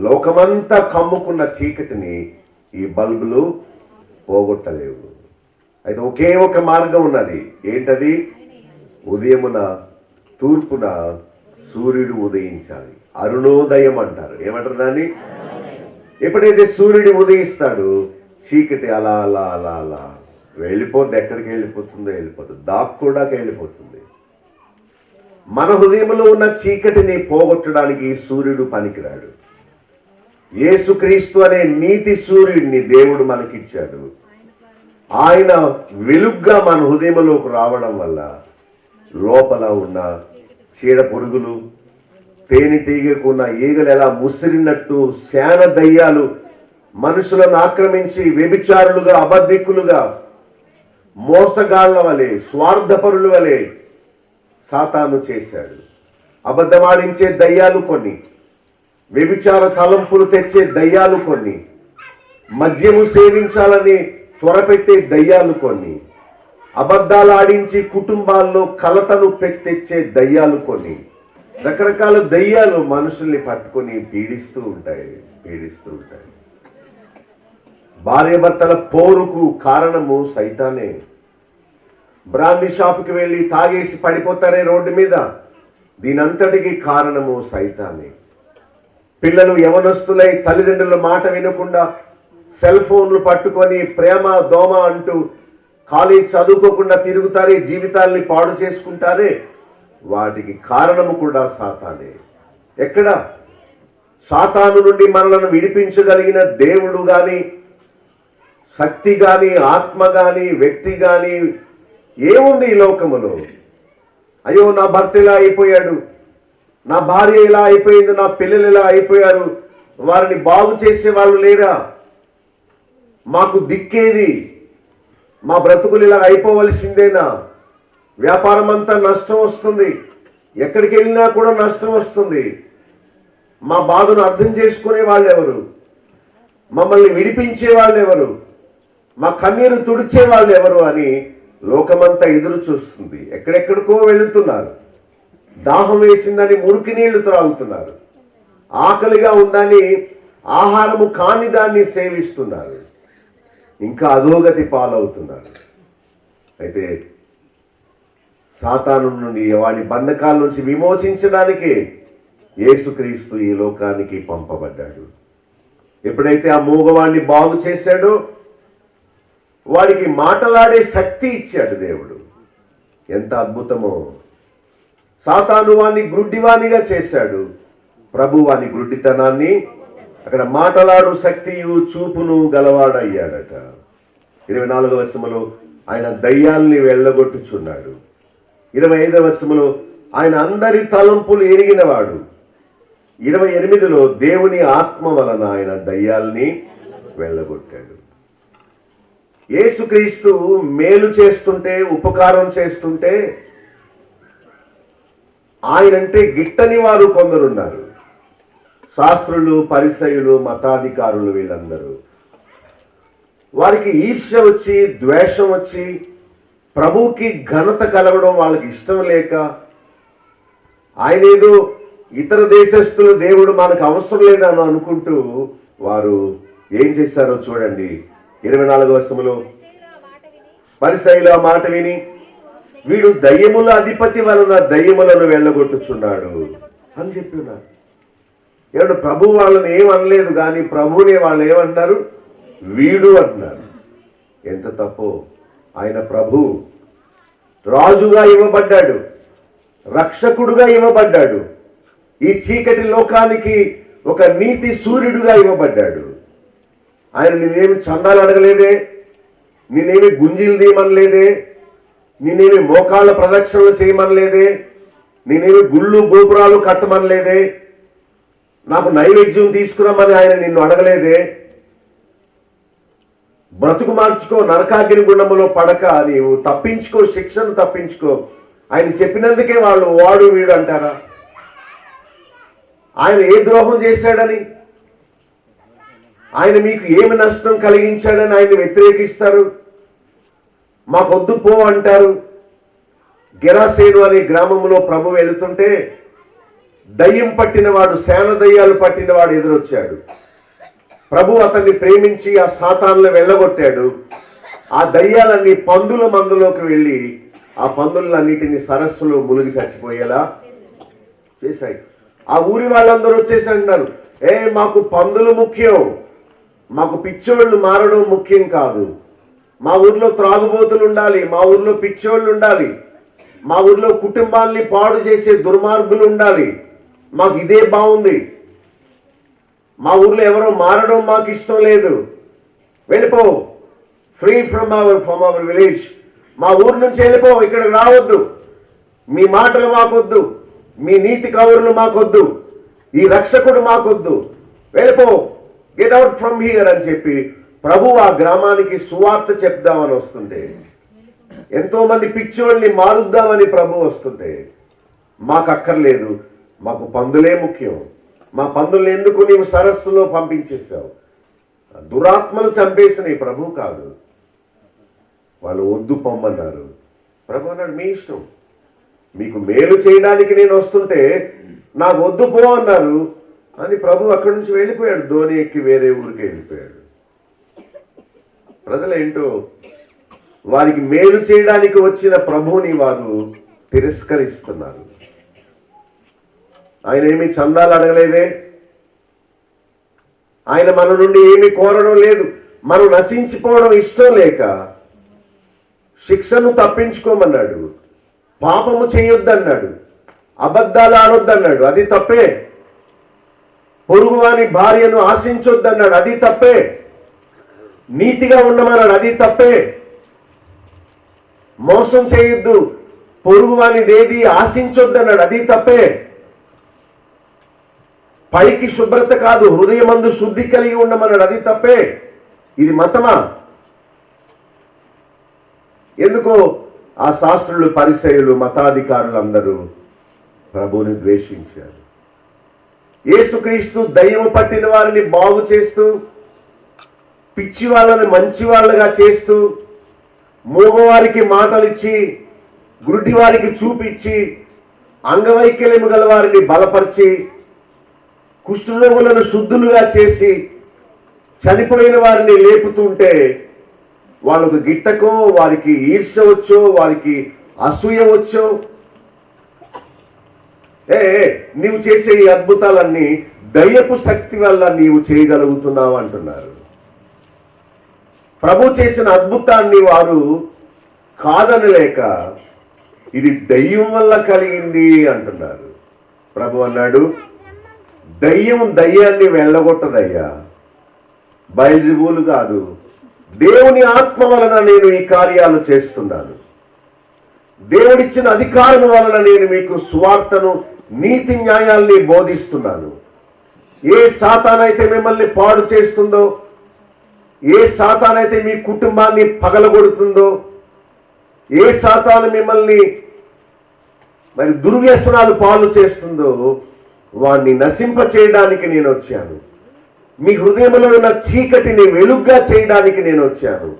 లోకమంతా కమ్ముకున్న చీకటిని ఈ బల్బులు పోగొట్టలేవు. అయితే ఒకే ఒక మార్గం ఉన్నది. ఏంటది? ఉదయమున తూర్పున సూర్యుడు ఉదయించాలి. అరుణోదయం అంటారు. ఏమంటారు దాన్ని? ఎప్పుడైతే సూర్యుడు ఉదయిస్తాడు, చీకటి అలా అలా అలా అలా వెళ్ళిపోద్ది. ఎక్కడికి వెళ్ళిపోతుందో వెళ్ళిపోతుంది, దాక్కోడానికి వెళ్ళిపోతుంది. మన హృదయంలో ఉన్న చీకటిని పోగొట్టడానికి సూర్యుడు పనికిరాడు. యేసుక్రీస్తు అనే నీతి సూర్యుడిని దేవుడు మనకిచ్చాడు. ఆయన వెలుగ్గా మన హృదయంలోకి రావడం వల్ల లోపల ఉన్న చీడ పురుగులు, తేనెటీగకున్న ఈగలు ఎలా ముసిరినట్టు శాన దయ్యాలు మనుషులను ఆక్రమించి వ్యభిచారులుగా, అబద్ధికులుగా, మోసగాళ్ల వలె, స్వార్థపరుల వలె సాతాను చేశాడు. అబద్ధమాడించే దయ్యాలు కొన్ని, వ్యభిచార తలంపులు తెచ్చే దయ్యాలు కొన్ని, మద్యము సేవించాలని త్వరపెట్టే దయ్యాలు కొన్ని, అబద్ధాలు ఆడించి కుటుంబాల్లో కలతను తెచ్చే దయ్యాలు కొన్ని. రకరకాల దయ్యాలు మనుషుల్ని పట్టుకొని పీడిస్తూ ఉంటాయి. భార్యాభర్తల పోరుకు కారణము సైతానే. బ్రాందీ షాపుకి వెళ్ళి తాగేసి పడిపోతారే రోడ్డు మీద, దీనంతటికి కారణము సైతానే. పిల్లలు యవనస్తులై తల్లిదండ్రుల మాట వినకుండా సెల్ ఫోన్లు పట్టుకొని ప్రేమ దోమ అంటూ కాలేజ్ చదువుకోకుండా తిరుగుతారే, జీవితాల్ని పాడు చేసుకుంటారే, వాటికి కారణము కూడా సాతానే. ఎక్కడ? సాతాను నుండి మనలను విడిపించగలిగిన దేవుడు గాని, శక్తి గాని, ఆత్మ గాని, వ్యక్తి గాని ఏముంది ఈ లోకములో? అయ్యో నా భర్త ఇలా అయిపోయాడు, నా భార్య ఇలా అయిపోయింది, నా పిల్లలు ఇలా అయిపోయారు, వారిని బాగు చేసే వాళ్ళు లేరా? మాకు దిక్కేది? మా బ్రతుకులు ఇలా అయిపోవలసిందేనా? వ్యాపారం అంతా నష్టం వస్తుంది, ఎక్కడికి వెళ్ళినా కూడా నష్టం వస్తుంది. మా బాధను అర్థం చేసుకునే వాళ్ళు ఎవరు? మమ్మల్ని విడిపించే వాళ్ళు ఎవరు? మా కన్నీరు తుడిచే వాళ్ళు ఎవరు అని లోకమంతా ఎదురు చూస్తుంది. ఎక్కడెక్కడికో వెళుతున్నారు. దాహం వేసిందని మురికి నీళ్లు త్రాగుతున్నారు. ఆకలిగా ఉందని ఆహారము కాని దాన్ని సేవిస్తున్నారు. ఇంకా అధోగతి పాలవుతున్నారు. అయితే సాతాను నుండి వాడి బంధకాల నుంచి విమోచించడానికి యేసుక్రీస్తు ఈ లోకానికి పంపబడ్డాడు. ఎప్పుడైతే ఆ మూగవాడిని బాగు చేశాడో వాడికి మాటలాడే శక్తి ఇచ్చాడు దేవుడు. ఎంత అద్భుతమో! సాతాను వాణ్ణి గ్రుడ్డివాణిగా చేశాడు, ప్రభు వాని గ్రుడ్డితనాన్ని అక్కడ మాటలాడు శక్తియు చూపును గలవాడయ్యాడట. 24వ వచనములో ఆయన దయ్యాల్ని వెళ్ళగొట్టుచున్నాడు. 25వ వచనములో ఆయన అందరి తలంపులు ఎరిగినవాడు. 28లో దేవుని ఆత్మ వలన ఆయన దయ్యాల్ని వెళ్ళగొట్టాడు. యేసుక్రీస్తు మేలు చేస్తుంటే, ఉపకారం చేస్తుంటే ఆయనంటే గిట్టని వారు కొందరున్నారు. శాస్త్రులు, పరిసయ్యులు, మతాధికారులు, వీళ్ళందరూ వారికి ఈర్ష్య వచ్చి, ద్వేషం వచ్చి, ప్రభువుకి ఘనత కలగడం వాళ్ళకి ఇష్టం లేక, ఆయన ఏదో ఇతర దేశస్తులు దేవుడు మనకు అవసరం లేదని అనుకుంటూ వారు ఏం చేశారో చూడండి. 24వ వచనములో పరిసయ్యుల మాట విని వీడు దయ్యముల అధిపతి వలన దయ్యములను వెళ్ళగొట్టుచున్నాడు అని చెప్పి ఉన్నారు. ఏడు ప్రభు వాళ్ళని ఏమనలేదు, కానీ ప్రభువునే వాళ్ళు ఏమన్నారు? వీడు అంటున్నారు. ఎంత తప్పు! ఆయన ప్రభు రాజుగా ఇవ్వబడ్డాడు, రక్షకుడుగా ఇవ్వబడ్డాడు, ఈ చీకటి లోకానికి ఒక నీతి సూర్యుడుగా ఇవ్వబడ్డాడు. ఆయన నేనేమి చందాలు అడగలేదే, నేనేమి గుంజీలు తీయమనలేదే, నేనేమి మోకాళ్ళ ప్రదక్షిణలు చేయమనలేదే, నేనేమి గుళ్ళు గోపురాలు కట్టమనలేదే, నాకు నైవేద్యం తీసుకురమ్మని ఆయన నిన్ను అడగలేదే. బ్రతుకు మార్చుకో, నరకాగ్ని గుండములో పడక నీవు తప్పించుకో, శిక్షను తప్పించుకో. ఆయన చెప్పినందుకే వాళ్ళు వాడు వీడు అంటారా? ఆయన ఏ ద్రోహం చేశాడని, ఆయన మీకు ఏమి నష్టం కలిగించాడని ఆయన వ్యతిరేకిస్తారు. మాకొద్దు పో అంటారు. గెరాసేను అనే గ్రామంలో ప్రభు వెళుతుంటే దయ్యం పట్టినవాడు, సేన దయ్యాలు పట్టినవాడు ఎదురొచ్చాడు. ప్రభు అతన్ని ప్రేమించి ఆ సాతానులు వెళ్ళగొట్టాడు. ఆ దయ్యాలన్నీ పందుల మందులోకి వెళ్ళి ఆ పందులన్నిటిని సరస్సులో మునిగి చచ్చిపోయేలా చేశాయి. ఆ ఊరి వాళ్ళందరూ వచ్చేసి అంటున్నారు, మాకు పందులు ముఖ్యం, మాకు పిచ్చోళ్ళు మారడం ముఖ్యం కాదు. మా ఊర్లో త్రాగుబోతులు ఉండాలి, మా ఊర్లో పిచ్చోళ్ళు ఉండాలి, మా ఊర్లో కుటుంబాల్ని పాడు చేసే దుర్మార్గులు ఉండాలి, మాకు ఇదే బాగుంది. మా ఊర్లో ఎవరో మారడం మాకు ఇష్టం లేదు, వెళ్ళిపో, ఫ్రీ ఫ్రమ్ అవర్ విలేజ్, మా ఊరు నుంచి వెళ్ళిపో, ఇక్కడికి రావద్దు, మీ మాటలు మాకొద్దు, మీ నీతి కౌరులు మాకొద్దు, ఈ రక్షకుడు మాకొద్దు, వెళ్ళిపో, గెట్ అవుట్ ఫ్రమ్ హియర్ అని చెప్పి ప్రభు ఆ గ్రామానికి సువార్త చెప్దామని వస్తుంటే, ఎంతో మంది పిచ్చోళ్ళని మారుద్దామని ప్రభు వస్తుంటే, మాకు అక్కర్లేదు, మాకు పందులే ముఖ్యం, మా పందుల్ని ఎందుకు నీవు సరస్సులో పంపించేశావు? దురాత్మను చంపేసినాయి, ప్రభు కాదు. వాళ్ళు వద్దు పొమ్మన్నారు. ప్రభు అన్నాడు, మీ ఇష్టం, మీకు మేలు చేయడానికి నేను వస్తుంటే నాకు వద్దు పో అన్నారు అని ప్రభు అక్కడి నుంచి వెళ్ళిపోయాడు. ధోని ఎక్కి వేరే ఊరికి వెళ్ళిపోయాడు. ప్రజలేంటో వారికి మేలు చేయడానికి వచ్చిన ప్రభువుని వారు తిరస్కరిస్తున్నారు. ఆయన ఏమీ చందాలు అడగలేదే, ఆయన మన నుండి ఏమీ కోరడం లేదు. మనం నశించిపోవడం ఇష్టం లేక శిక్షను తప్పించుకోమన్నాడు, పాపము చేయొద్దన్నాడు, అబద్ధాలు ఆడొద్దన్నాడు, అది తప్పే. పొరుగువాని భార్యను ఆశించొద్దన్నాడు, అది తప్పే. నీతిగా ఉండమన్నాడు, అది తప్పే. మోసం చేయొద్దు, పొరుగువానిదేది ఆశించొద్దన్నాడు, అది తప్పే. పైకి శుభ్రత కాదు, హృదయమందు శుద్ధి కలిగి ఉండమన్నాడు. అది తప్పే. ఇది మతమా? ఎందుకో ఆ శాస్త్రులు, పరిసయ్యులు, మతాధికారులు అందరూ ప్రభువుని ద్వేషించారు. యేసుక్రీస్తు దయ్యము పట్టిన వారిని బాగు చేస్తూ, పిచ్చి వాళ్ళని మంచి వాళ్ళగా చేస్తూ, మూగవారికి మాటలిచ్చి, గుడ్డి వారికి చూపిచ్చి, అంగవైకల్యము గల వారిని బలపరిచి, కుష్ఠరోగులను శుద్ధులుగా చేసి, చనిపోయిన వారిని లేపుతుంటే వాళ్ళకు గిట్టకో, వారికి ఈర్ష్య వచ్చో, వారికి అసూయ వచ్చో, నీవు చేసే ఈ అద్భుతాలన్నీ దయ్యపు శక్తి వల్ల నీవు చేయగలుగుతున్నావు అంటున్నారు. ప్రభు చేసిన అద్భుతాన్ని వారు కాదనలేక ఇది దయ్యం వల్ల కలిగింది అంటున్నారు. ప్రభు అన్నాడు, దయ్యం దయ్యాన్ని వెళ్ళగొట్టదయ్యా, బయల్జెబూలు కాదు, దేవుని ఆత్మ వలన నేను ఈ కార్యాలు చేస్తున్నాను. దేవుడిచ్చిన అధికారం వలన నేను మీకు సువార్తను, నీతి న్యాయాల్ని బోధిస్తున్నాను. ఏ సాతానైతే మిమ్మల్ని పాడు చేస్తుందో, ఏ సాతానైతే మీ కుటుంబాన్ని పగలగొడుతుందో, ఏ సాతాను మిమ్మల్ని మరి దుర్వ్యసనాలు పాలు చేస్తుందో, వాణ్ణి నశింప చేయడానికి నేను వచ్చాను. మీ హృదయంలో ఉన్న చీకటిని వెలుగ్గా చేయడానికి నేను వచ్చాను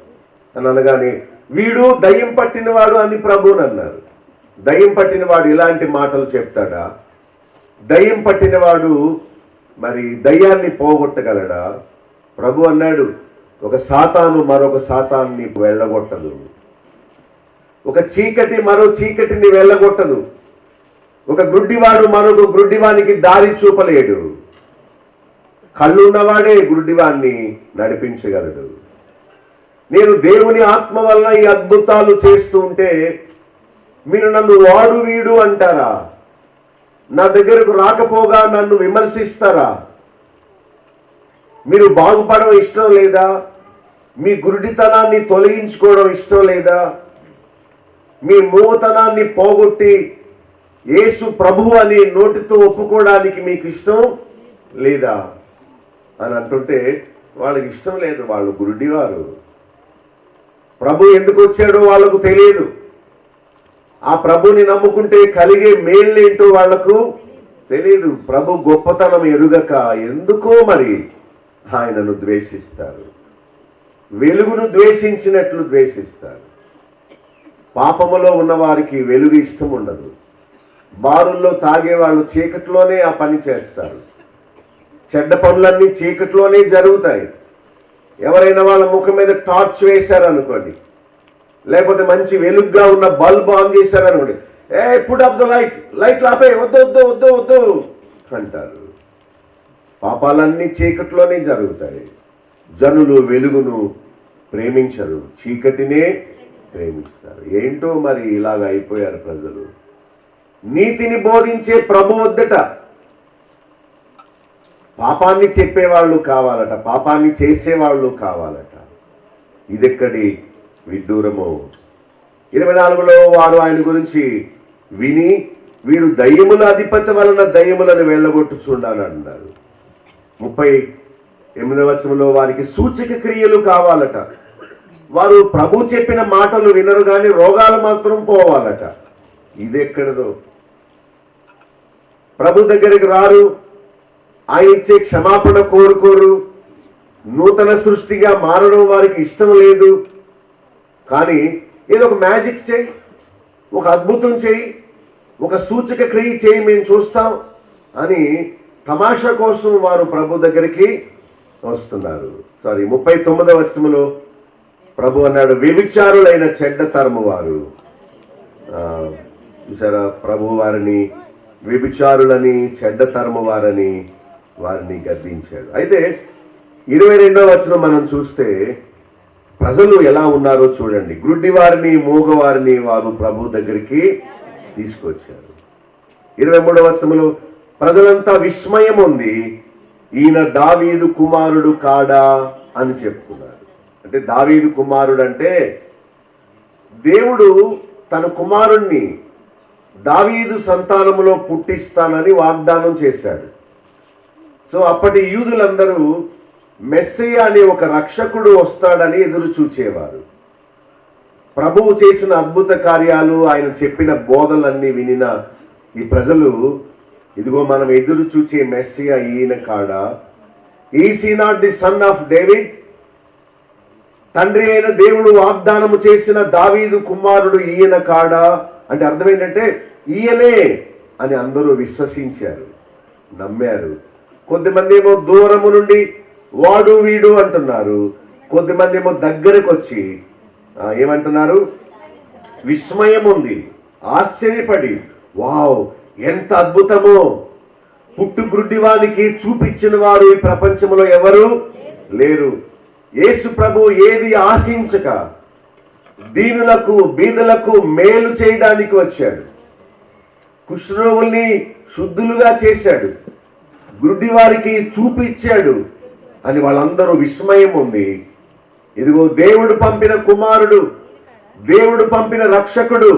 అని అనగానే, వీడు దయ్యం పట్టినవాడు అని ప్రభువుని అన్నారు. దయ్యం పట్టినవాడు ఇలాంటి మాటలు చెప్తాడా? దయ్యం పట్టినవాడు మరి దయ్యాన్ని పోగొట్టగలడా? ప్రభు అన్నాడు, ఒక సాతాను మరొక సాతాన్ని వెళ్ళగొట్టదు, ఒక చీకటి మరో చీకటిని వెళ్ళగొట్టదు, ఒక గ్రుడ్డివాడు మరొక గ్రుడ్డివానికి దారి చూపలేడు. కళ్ళున్నవాడే గుడ్డివాణ్ణి నడిపించగలడు. నేను దేవుని ఆత్మ వలన ఈ అద్భుతాలు చేస్తూ ఉంటే మీరు నన్ను వాడు వీడు అంటారా? నా దగ్గరకు రాకపోగా నన్ను విమర్శిస్తారా? మీరు బాగుపడడం ఇష్టం లేదా? మీ గురుడితనాన్ని తొలగించుకోవడం ఇష్టం లేదా? మీ మూతనాన్ని పోగొట్టి యేసు ప్రభువు అని నోటితో ఒప్పుకోవడానికి మీకు ఇష్టం లేదా అని అంటుంటే వాళ్ళకి ఇష్టం లేదు. వాళ్ళు గురుడివారు. ప్రభు ఎందుకు వచ్చాడో వాళ్ళకు తెలియదు. ఆ ప్రభుని నమ్ముకుంటే కలిగే మేళ్ళేంటో వాళ్లకు తెలియదు. ప్రభు గొప్పతనం ఎరుగక ఎందుకో మరి ఆయనను ద్వేషిస్తారు. వెలుగును ద్వేషించినట్లు ద్వేషిస్తారు. పాపములో ఉన్న వారికి వెలుగు ఇష్టం ఉండదు. బారుల్లో తాగే వాళ్ళు చీకట్లోనే ఆ పని చేస్తారు. చెడ్డ పనులన్నీ చీకట్లోనే జరుగుతాయి. ఎవరైనా వాళ్ళ ముఖం మీద టార్చ్ వేశారనుకోండి, లేకపోతే మంచి వెలుగ్గా ఉన్న బల్బ్ ఆన్ చేశారనుకోండి, put off the light, light లాపే, వద్దు వద్దు వద్దు వద్దు అంటారు. పాపాలన్నీ చీకట్లోనే జరుగుతాయి. జనులు వెలుగును ప్రేమించరు, చీకటినే ప్రేమిస్తారు. ఏంటో మరి ఇలాగ అయిపోయారు ప్రజలు. నీతిని బోధించే ప్రభు వద్దట పాపాన్ని చెప్పేవాళ్ళు కావాలట, పాపాన్ని చేసేవాళ్ళు కావాలట. ఇదెక్కడి విడ్డూరమో. 24లో వారు ఆయన గురించి విని, వీడు దయ్యముల అధిపతి వలన దయ్యములను వెళ్ళగొట్టుచుండాలని అన్నారు. 38వ వచనంలో వారికి సూచక క్రియలు కావాలట. వారు ప్రభు చెప్పిన మాటలు వినరు కానీ రోగాలు మాత్రం పోవాలట. ఇదెక్కడదో. ప్రభు దగ్గరికి రారు, ఆయన ఇచ్చే క్షమాపణ కోరుకోరు, నూతన సృష్టిగా మారడం వారికి ఇష్టం లేదు. కానీ ఏదో ఒక మ్యాజిక్ చేయి, ఒక అద్భుతం చేయి, ఒక సూచక క్రియ చేయి, మేము చూస్తాం అని తమాషా కోసం వారు ప్రభు దగ్గరికి వస్తున్నారు. 39వ వచనంలో ప్రభు అన్నాడు, వ్యభిచారులైన చెడ్డ తరము వారు. చూసారా, ప్రభు వారిని వ్యభిచారులని, చెడ్డ తరము వారిని గద్దించాడు. అయితే 22వ వచనం మనం చూస్తే ప్రజలు ఎలా ఉన్నారో చూడండి. గ్రుడ్డి వారిని, మూగవారిని వారు ప్రభు దగ్గరికి తీసుకొచ్చారు. 23వ వచనంలో ప్రజలంతా విస్మయం ఉంది, ఈయన దావీదు కుమారుడు కాడా అని చెప్పుకున్నారు. అంటే దావీదు కుమారుడు అంటే దేవుడు తన కుమారుణ్ణి దావీదు సంతానములో పుట్టిస్తానని వాగ్దానం చేశాడు. సో అప్పటి యూదులందరూ మెస్సియా అనే ఒక రక్షకుడు వస్తాడని ఎదురు చూచేవారు. ప్రభువు చేసిన అద్భుత కార్యాలు, ఆయన చెప్పిన బోధలన్నీ వినిన ఈ ప్రజలు, ఇదిగో మనం ఎదురు చూచే మెస్సియా ఈయన కాడా? Is he not the son of David? తండ్రి అయిన దేవుడు వాగ్దానము చేసిన దావీదు కుమారుడు ఈయన కాడా? అంటే అర్థం ఏంటంటే ఈయనే అని అందరూ విశ్వసించారు, నమ్మారు. కొద్దిమంది ఏమో దూరము నుండి వాడు వీడు అంటున్నారు, కొద్దిమంది ఏమో దగ్గరకు వచ్చి ఏమంటున్నారు? విస్మయం ఉంది, ఆశ్చర్యపడి, వావ్ ఎంత అద్భుతమో, పుట్టుగ్రుడ్డివానికి చూపించిన వారు ఈ ప్రపంచంలో ఎవరు లేరు. యేసు ప్రభు ఏది ఆశించక దీనులకు బీదలకు మేలు చేయడానికి వచ్చాడు. కుష్ఠరోగుల్ని శుద్ధులుగా చేశాడు, గుడ్డి వారికి చూపించాడు అని వాళ్ళందరూ విస్మయం ఉంది. ఇదిగో దేవుడు పంపిన కుమారుడు, దేవుడు పంపిన రక్షకుడు,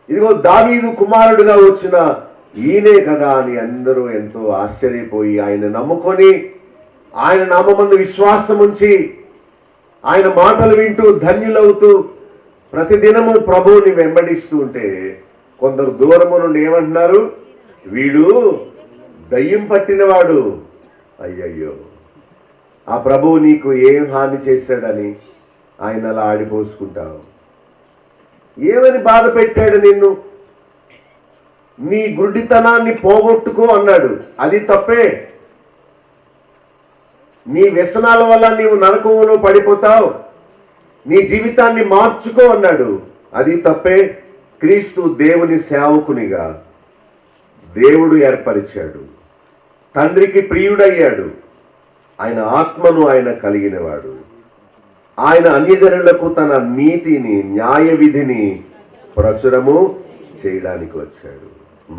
ఇదిగో దావీదు కుమారుడుగా వచ్చిన ఈయనే కదా అని అందరూ ఎంతో ఆశ్చర్యపోయి ఆయన నమ్ముకొని, ఆయన నామమందు విశ్వాసం ఉంచి, ఆయన మాటలు వింటూ ధన్యులవుతూ ప్రతిదినము ప్రభువుని వెంబడిస్తూ ఉంటే, కొందరు దూరము నుండి ఏమంటున్నారు? వీడు దయ్యం పట్టినవాడు. అయ్యయ్యో, ఆ ప్రభువు నీకు ఏం హాని చేశాడని ఆయన అలా ఆడిపోసుకుంటావు? ఏమని బాధ పెట్టాడు నిన్ను? నీ గుడ్డితనాన్ని పోగొట్టుకో అన్నాడు, అది తప్పే. నీ వ్యసనాల వల్ల నీవు నరకంలో పడిపోతావు, నీ జీవితాన్ని మార్చుకో అన్నాడు, అది తప్పే. క్రీస్తు దేవుని సేవకునిగా దేవుడు ఏర్పరిచాడు, తండ్రికి ప్రియుడయ్యాడు, ఆయన ఆత్మను ఆయన కలిగినవాడు. ఆయన అన్యజనులకు తన నీతిని, న్యాయ విధిని ప్రచురము చేయడానికి వచ్చాడు.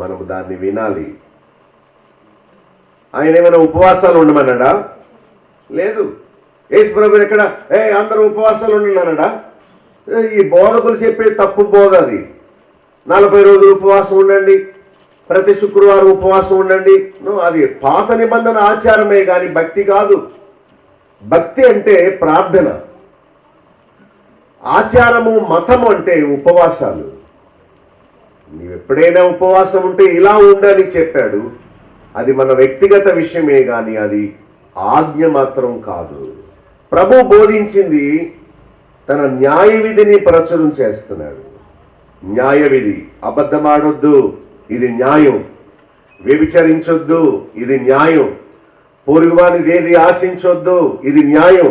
మనము దాన్ని వినాలి. ఆయన ఏమైనా ఉపవాసాలు ఉండమన్నాడా? లేదు. యేసు ప్రభువు ఎక్కడ అందరూ ఉపవాసాలు ఉండన్నాడా? ఈ బోధకులు చెప్పే తప్పు బోధ అది. 40 రోజులు ఉపవాసం ఉండండి, ప్రతి శుక్రవారం ఉపవాసం ఉండండి. అది పాత నిబంధన ఆచారమే కానీ భక్తి కాదు. భక్తి అంటే ప్రార్థన, ఆచారము మతము అంటే ఉపవాసాలు. నీవు ఎప్పుడైనా ఉపవాసం ఉంటే ఇలా ఉండని చెప్పాడు, అది మన వ్యక్తిగత విషయమే కానీ అది ఆజ్ఞ మాత్రం కాదు. ప్రభు బోధించింది తన న్యాయ విధిని ప్రచురం చేస్తున్నాడు. న్యాయ విధి, అబద్ధమాడొద్దు, ఇది న్యాయం. వ్యభిచరించొద్దు, ఇది న్యాయం. పొరుగువానిది ఏది ఆశించొద్దు, ఇది న్యాయం.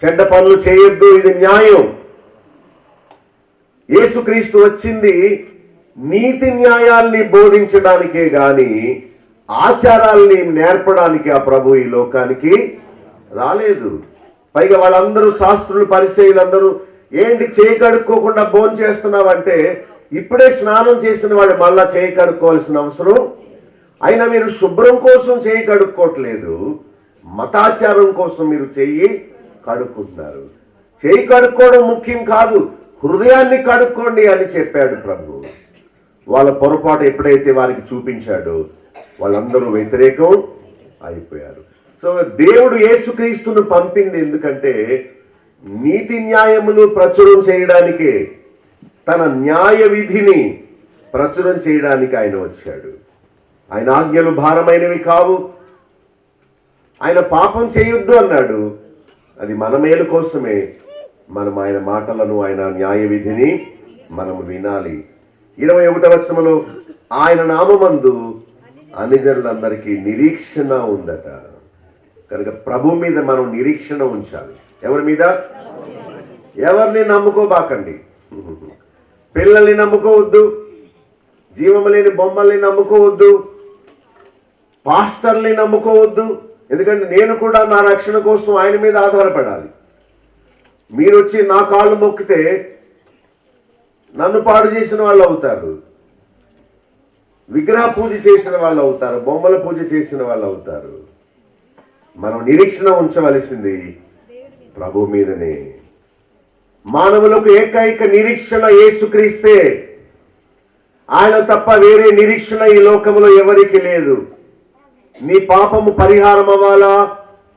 చెడ్డ పనులు చేయొద్దు, ఇది న్యాయం. యేసుక్రీస్తు వచ్చింది నీతి న్యాయాల్ని బోధించడానికే గాని ఆచారాల్ని నేర్పడానికి ఆ ప్రభు ఈ లోకానికి రాలేదు. పైగా వాళ్ళందరూ శాస్త్రులు, పరిసయ్యులందరూ ఏంటి చేయి కడుక్కోకుండా భోజనం చేస్తున్నావంటే, ఇప్పుడే స్నానం చేసిన వాడు మళ్ళా చేయి కడుక్కోవాల్సిన అవసరం? అయినా మీరు శుభ్రం కోసం చేయి కడుక్కోవట్లేదు, మతాచారం కోసం మీరు చెయ్యి కడుక్కుంటున్నారు. చేయి కడుక్కోవడం ముఖ్యం కాదు, హృదయాన్ని కడుక్కోండి అని చెప్పాడు ప్రభు. వాళ్ళ పొరపాటు ఎప్పుడైతే వారికి చూపించాడో వాళ్ళందరూ వ్యతిరేకం అయిపోయారు. సో దేవుడు యేసుక్రీస్తును పంపింది ఎందుకంటే నీతి న్యాయములు ప్రచురం చేయడానికే, తన న్యాయ విధిని ప్రచురం చేయడానికి ఆయన వచ్చాడు. ఆయన ఆజ్ఞలు భారమైనవి కావు. ఆయన పాపం చేయొద్దు అన్నాడు, అది మన మేలు కోసమే. మనం ఆయన మాటలను, ఆయన న్యాయ విధిని మనం వినాలి. 21వ వచనములో ఆయన నామమందు అన్యజనులందరికీ నిరీక్షణ ఉందట. కనుక ప్రభు మీద మనం నిరీక్షణ ఉంచాలి. ఎవరి మీద? ఎవరిని నమ్ముకోబాకండి. పిల్లల్ని నమ్ముకోవద్దు, జీవము లేని బొమ్మల్ని నమ్ముకోవద్దు, పాస్టర్ని నమ్ముకోవద్దు. ఎందుకంటే నేను కూడా నా రక్షణ కోసం ఆయన మీద ఆధారపడాలి. మీరు వచ్చి నా కాళ్ళు మొక్కితే నన్ను పాడు చేసిన వాళ్ళు అవుతారు, విగ్రహ పూజ చేసిన వాళ్ళు అవుతారు, బొమ్మల పూజ చేసిన వాళ్ళు అవుతారు. మనం నిరీక్షణ ఉంచవలసింది ప్రభు మీదనే. మానవులకు ఏకైక నిరీక్షణ యేసుక్రీస్తే. ఆయన తప్ప వేరే నిరీక్షణ ఈ లోకంలో ఎవరికి లేదు. నీ పాపము పరిహారం అవ్వాలా,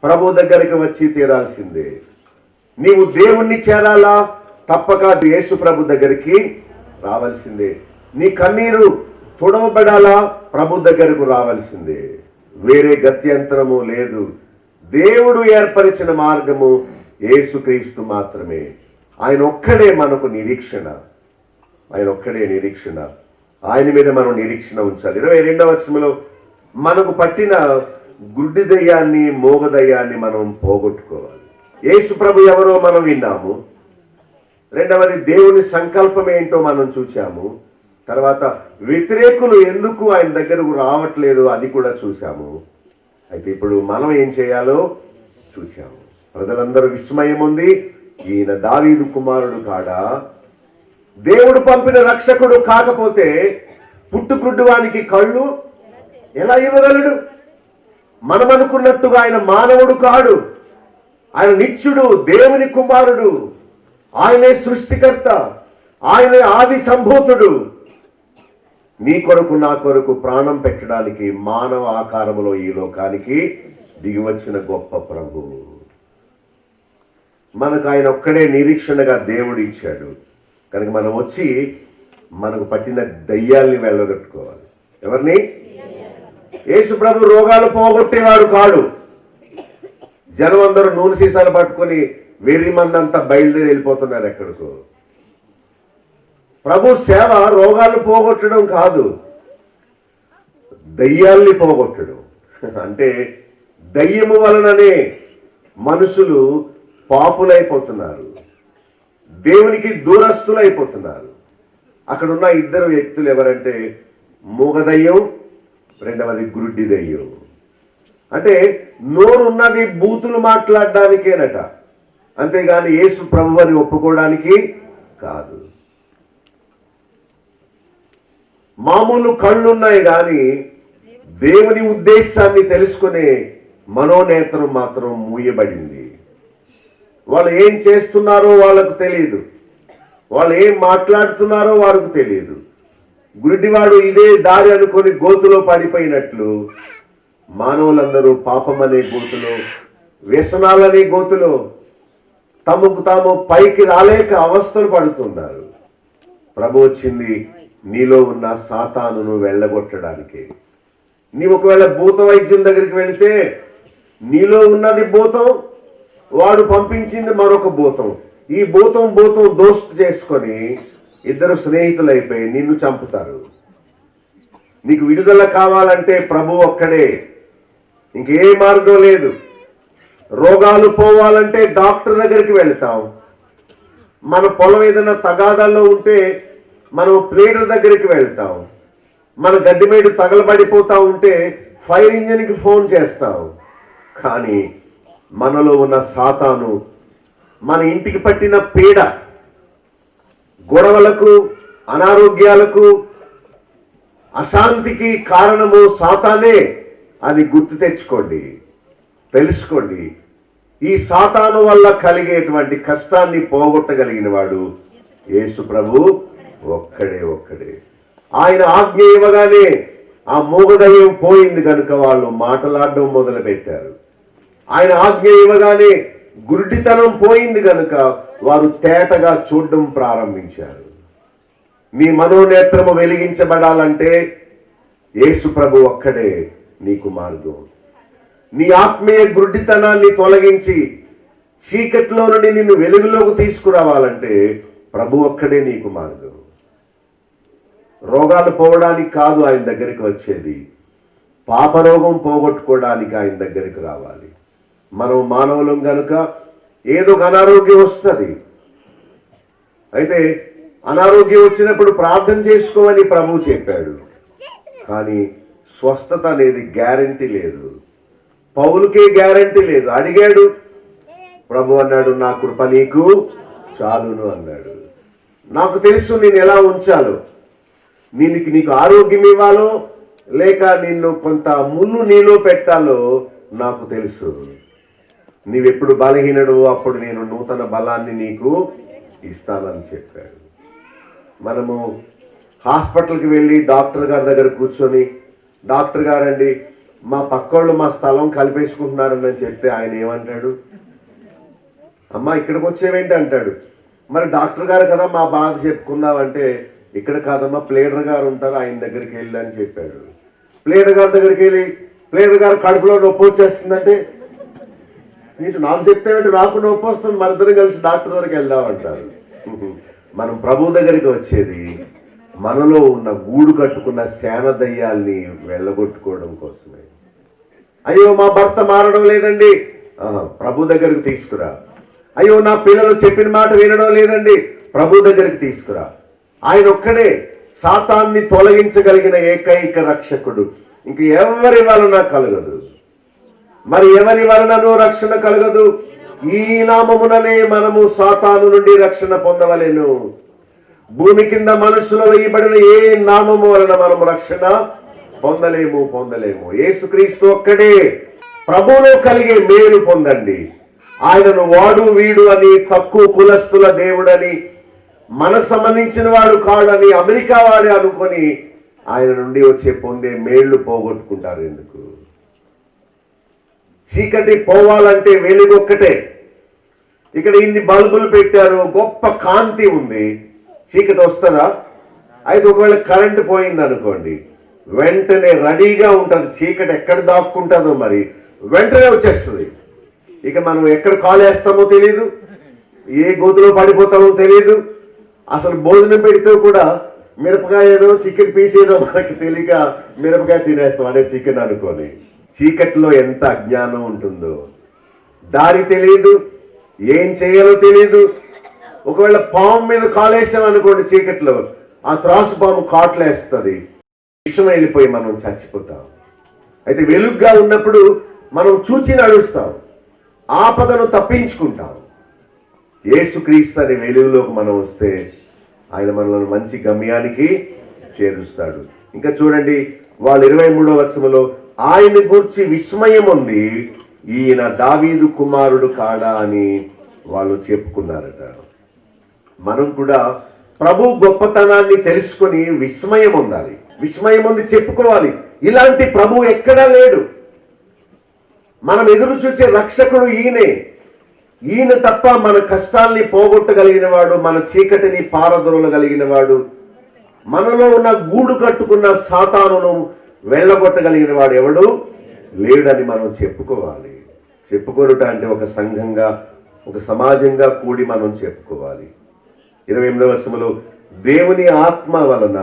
ప్రభు దగ్గరికి వచ్చి తీరాల్సిందే. నీవు దేవుణ్ణి చేరాలా, తప్పక యేసు ప్రభు దగ్గరికి రావాల్సిందే. నీ కన్నీరు తుడవబడాలా, ప్రభు దగ్గరకు రావాల్సిందే. వేరే గత్యంతరము లేదు. దేవుడు ఏర్పరిచిన మార్గము యేసుక్రీస్తు మాత్రమే. ఆయన ఒక్కడే మనకు నిరీక్షణ. ఆయన ఒక్కడే నిరీక్షణ. ఆయన మీద మనం నిరీక్షణ ఉంచాలి. 22వ వచనంలో మనకు పట్టిన గుడ్డి దయ్యాన్ని, మోగ దయ్యాన్ని మనం పోగొట్టుకోవాలి. యేసు ప్రభు ఎవరో మనం విన్నాము. రెండవది దేవుని సంకల్పం ఏంటో మనం చూచాము. తర్వాత వ్యతిరేకులు ఎందుకు ఆయన దగ్గరకు రావట్లేదు అది కూడా చూసాము. అయితే ఇప్పుడు మనం ఏం చేయాలో చూసాము. ప్రజలందరూ విస్మయం ఉంది, ఈయన దావీదు కుమారుడు కాడా, దేవుడు పంపిన రక్షకుడు కాకపోతే పుట్టుగుడ్డువానికి కళ్ళు ఎలా ఇవ్వగలడు? మనం అనుకున్నట్టుగా ఆయన మానవుడు కాడు. ఆయన నిత్యుడు, దేవుని కుమారుడు. ఆయనే సృష్టికర్త, ఆయనే ఆది సంభూతుడు. నీ కొరకు నా కొరకు ప్రాణం పెట్టడానికి మానవ ఆకారములో ఈ లోకానికి దిగివచ్చిన గొప్ప ప్రభు. మనకు ఆయన ఒక్కడే నిరీక్షణగా దేవుడు ఇచ్చాడు. కనుక మనం వచ్చి మనకు పట్టిన దయ్యాల్ని వెళ్ళగొట్టుకోవాలి. ఎవరిని? యేసు ప్రభు రోగాలు పోగొట్టేవాడు కాడు. జనం అందరూ నూనె సీసాలు పట్టుకొని వెర్రి మందంతా బయలుదేరి వెళ్ళిపోతున్నారు ఎక్కడికో. ప్రభు సేవ రోగాలు పోగొట్టడం కాదు, దయ్యాల్ని పోగొట్టడం. అంటే దయ్యము వలననే మనుషులు పాపులైపోతున్నారు, దేవునికి దూరస్తులైపోతున్నారు. అక్కడున్న ఇద్దరు వ్యక్తులు ఎవరంటే మూగదయ్యం, రెండవది గురుడ్డి దయ్యం. అంటే నోరున్నది బూతులు మాట్లాడడానికేనట, అంతేగాని యేసు ప్రభు అని ఒప్పుకోవడానికి కాదు. మామూలు కళ్ళున్నాయి కానీ దేవుని ఉద్దేశాన్ని తెలుసుకునే మనోనేత్రం మాత్రం మూయబడింది. వాళ్ళు ఏం చేస్తున్నారో వాళ్ళకు తెలియదు, వాళ్ళు ఏం మాట్లాడుతున్నారో వారికి తెలియదు. గుడ్డివాడు ఇదే దారి అనుకొని గోతులో పడిపోయినట్లు మానవులందరూ పాపం అనే గోతులో, వ్యసనాలనే గోతులో తమకు తాము పైకి రాలేక అవస్థలు పడుతున్నారు. ప్రభు వచ్చింది నీలో ఉన్న సాతానును వెళ్ళగొట్టడానికి. నీ ఒకవేళ భూత వైద్యం దగ్గరికి వెళితే నీలో ఉన్నది భూతం, వాడు పంపించింది మరొక భూతం. ఈ భూతం దోస్తు చేసుకొని ఇద్దరు స్నేహితులైపోయి నిన్ను చంపుతారు. నీకు విడుదల కావాలంటే ప్రభు ఒక్కడే, ఇంకే మార్గం లేదు. రోగాలు పోవాలంటే డాక్టర్ దగ్గరికి వెళ్తాం. మన పొలం ఏదైనా తగాదాల్లో ఉంటే మనం ప్లేటర్ దగ్గరికి వెళ్తాం. మన గడ్డిమేడు తగలబడిపోతా ఉంటే ఫైర్ ఇంజిన్కి ఫోన్ చేస్తాం. కానీ మనలో ఉన్న సాతాను, మన ఇంటికి పట్టిన పీడ, గొడవలకు, అనారోగ్యాలకు, అశాంతికి కారణము సాతానే అని గుర్తు తెచ్చుకోండి, తెలుసుకోండి. ఈ సాతాను వల్ల కలిగేటువంటి కష్టాన్ని పోగొట్టగలిగిన వాడు యేసు ప్రభు ఒక్కడే. ఆయన ఆజ్ఞ ఇవ్వగానే ఆ మూగదయ్యం పోయింది కనుక వాళ్ళు మాటలాడడం మొదలు పెట్టారు. ఆయన ఆజ్ఞ ఇవ్వగానే గురుడితనం పోయింది కనుక వారు తేటగా చూడడం ప్రారంభించారు. నీ మనోనేత్రము వెలిగించబడాలంటే యేసు ప్రభు ఒక్కడే నీకు మార్గం. నీ ఆత్మీయ గురుడితనాన్ని తొలగించి చీకట్లో నుండి నిన్ను వెలుగులోకి తీసుకురావాలంటే ప్రభు ఒక్కడే నీకు మార్గం. రోగాలు పోవడానికి కాదు ఆయన దగ్గరికి వచ్చేది, పాపరోగం పోగొట్టుకోవడానికి ఆయన దగ్గరికి రావాలి. మనం మానవులం గనుక ఏదో ఒక అనారోగ్యం వస్తుంది. అయితే అనారోగ్యం వచ్చినప్పుడు ప్రార్థన చేసుకోమని ప్రభువు చెప్పాడు. కానీ స్వస్థత అనేది గ్యారంటీ లేదు. పౌలుకే గ్యారంటీ లేదు. అడిగాడు, ప్రభు అన్నాడు నా కృప నీకు చాలును అన్నాడు. నాకు తెలుసు నేను ఎలా ఉంచాలో, నీకు ఆరోగ్యం ఇవ్వాలో లేక నిన్ను కొంత ముళ్ళు నీలో పెట్టాలో నాకు తెలుసు. నీవెప్పుడు బలహీనడు అప్పుడు నేను నూతన బలాన్ని నీకు ఇస్తానని చెప్పాడు. మనము హాస్పిటల్కి వెళ్ళి డాక్టర్ గారి దగ్గర కూర్చొని, డాక్టర్ గారండి మా పక్కోళ్ళు మా స్థలం కలిపేసుకుంటున్నారని చెప్తే ఆయన ఏమంటాడు? అమ్మా ఇక్కడికి వచ్చేవేంటి అంటాడు. మరి డాక్టర్ గారు కదా మా బాధ చెప్పుకుందామంటే, ఇక్కడ కాదమ్మా ప్లేడర్ గారు ఉంటారు, ఆయన దగ్గరికి వెళ్ళి అని చెప్పాడు. ప్లేడర్ గారి దగ్గరికి వెళ్ళి ప్లేడర్ గారు కడుపులో నొప్పి వచ్చేస్తుందంటే, నీకు నాకు చెప్తేమంటే నాకు నొప్పి వస్తుంది, మన ఇద్దరం కలిసి డాక్టర్ దగ్గరికి వెళ్దామంటారు. మనం ప్రభు దగ్గరికి వచ్చేది మనలో ఉన్న గూడు కట్టుకున్న శాన దయ్యాల్ని వెళ్ళగొట్టుకోవడం కోసమే. అయ్యో మా భర్త మారడం లేదండి, ప్రభు దగ్గరికి తీసుకురా. అయ్యో నా పిల్లలు చెప్పిన మాట వినడం లేదండి, ప్రభు దగ్గరికి తీసుకురా. ఆయన ఒక్కడే సాతాన్ని తొలగించగలిగిన ఏకైక రక్షకుడు. ఇంక ఎవరి వలన కలగదు. మరి ఎవరి వలనను రక్షణ కలగదు? ఈ నామముననే మనము సాతాను నుండి రక్షణ పొందవలెను. భూమి కింద మనుషులు వేయబడిన ఏ నామము వలన మనము రక్షణ పొందలేము. యేసుక్రీస్తు ఒక్కడే. ప్రభువులో కలిగే మేలు పొందండి. ఆయనను వాడు వీడు అని, తక్కువ కులస్తుల దేవుడని, మనకు సంబంధించిన వాడు కాడని అమెరికా వాడే అనుకొని ఆయన నుండి వచ్చే పొందే మేళ్లు పోగొట్టుకుంటారు. ఎందుకు? చీకటి పోవాలంటే వెలుగొక్కటే. ఇక్కడ ఇన్ని బల్బులు పెట్టారు, గొప్ప కాంతి ఉంది, చీకటి వస్తుందా? అయితే ఒకవేళ కరెంటు పోయింది అనుకోండి, వెంటనే రెడీగా ఉంటుంది. చీకటి ఎక్కడ దాక్కుంటుందో మరి వెంటనే వచ్చేస్తుంది. ఇక మనం ఎక్కడ కాలు వేస్తామో తెలియదు, ఏ గోతులో పడిపోతామో తెలియదు. అసలు భోజనం పెడితే కూడా మిరపకాయ ఏదో చికెన్ పీస్ ఏదో మనకి తెలియక మిరపకాయ తినేస్తాం, అదే చికెన్ అనుకొని. చీకట్లో ఎంత అజ్ఞానం ఉంటుందో, దారి తెలియదు, ఏం చేయాలో తెలియదు. ఒకవేళ పాము మీద కాలేసాం అనుకోండి చీకట్లో, ఆ త్రాసు పాము కాట్లేస్తుంది, విషం వెళ్ళిపోయి మనం చచ్చిపోతాం. అయితే వెలుగ్గా ఉన్నప్పుడు మనం చూచి నడుస్తాం, ఆపదను తప్పించుకుంటాం. యేసుక్రీస్తు అనే వెలుగులోకి మనం వస్తే ఆయన మనల్ని మంచి గమ్యానికి చేరుస్తాడు. ఇంకా చూడండి, వాళ్ళు 23వ వచనంలో ఆయన గూర్చి విస్మయం ఉంది, ఈయన దావీదు కుమారుడు కాడా అని వాళ్ళు చెప్పుకున్నారట. మనం కూడా ప్రభు గొప్పతనాన్ని తెలుసుకొని విస్మయం ఉండాలి, విస్మయం ఉంది చెప్పుకోవాలి. ఇలాంటి ప్రభు ఎక్కడా లేడు. మనం ఎదురు చూసే రక్షకుడు ఈయనే. ఈయన తప్ప మన కష్టాల్ని పోగొట్టగలిగిన వాడు, మన చీకటిని పారదొరగలిగిన వాడు, మనలో ఉన్న గూడు కట్టుకున్న సాతానును వెళ్ళగొట్టగలిగిన వాడు ఎవడు లేడని మనం చెప్పుకోవాలి. చెప్పుకోరుట అంటే ఒక సంఘంగా, ఒక సమాజంగా కూడి మనం చెప్పుకోవాలి. 28వ వచనంలో దేవుని ఆత్మ వలన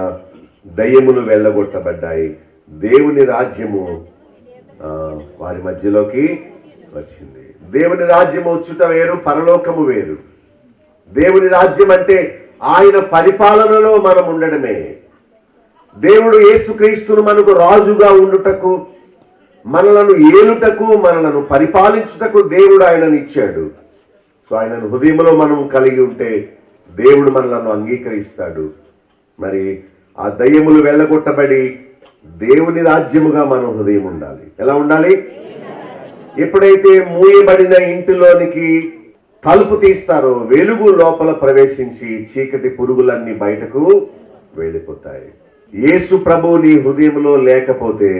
దయ్యములు వెళ్ళగొట్టబడ్డాయి, దేవుని రాజ్యము వారి మధ్యలోకి వచ్చింది. దేవుని రాజ్యం వచ్చుట వేరు, పరలోకము వేరు. దేవుని రాజ్యం అంటే ఆయన పరిపాలనలో మనం ఉండడమే. దేవుడు యేసుక్రీస్తును మనకు రాజుగా ఉండుటకు, మనలను ఏలుటకు, మనలను పరిపాలించుటకు దేవుడు ఆయనను ఇచ్చాడు. సో ఆయనను హృదయంలో మనం కలిగి ఉంటే దేవుడు మనలను అంగీకరిస్తాడు. మరి ఆ దయ్యములు వెళ్ళగొట్టబడి దేవుని రాజ్యముగా మనం హృదయం ఉండాలి. ఎలా ఉండాలి? ఎప్పుడైతే మూయబడిన ఇంటిలోనికి తలుపు తీస్తారో వెలుగు లోపల ప్రవేశించి చీకటి పురుగులన్నీ బయటకు వెళ్ళిపోతాయి. యేసు ప్రభు నీ హృదయంలో లేకపోతే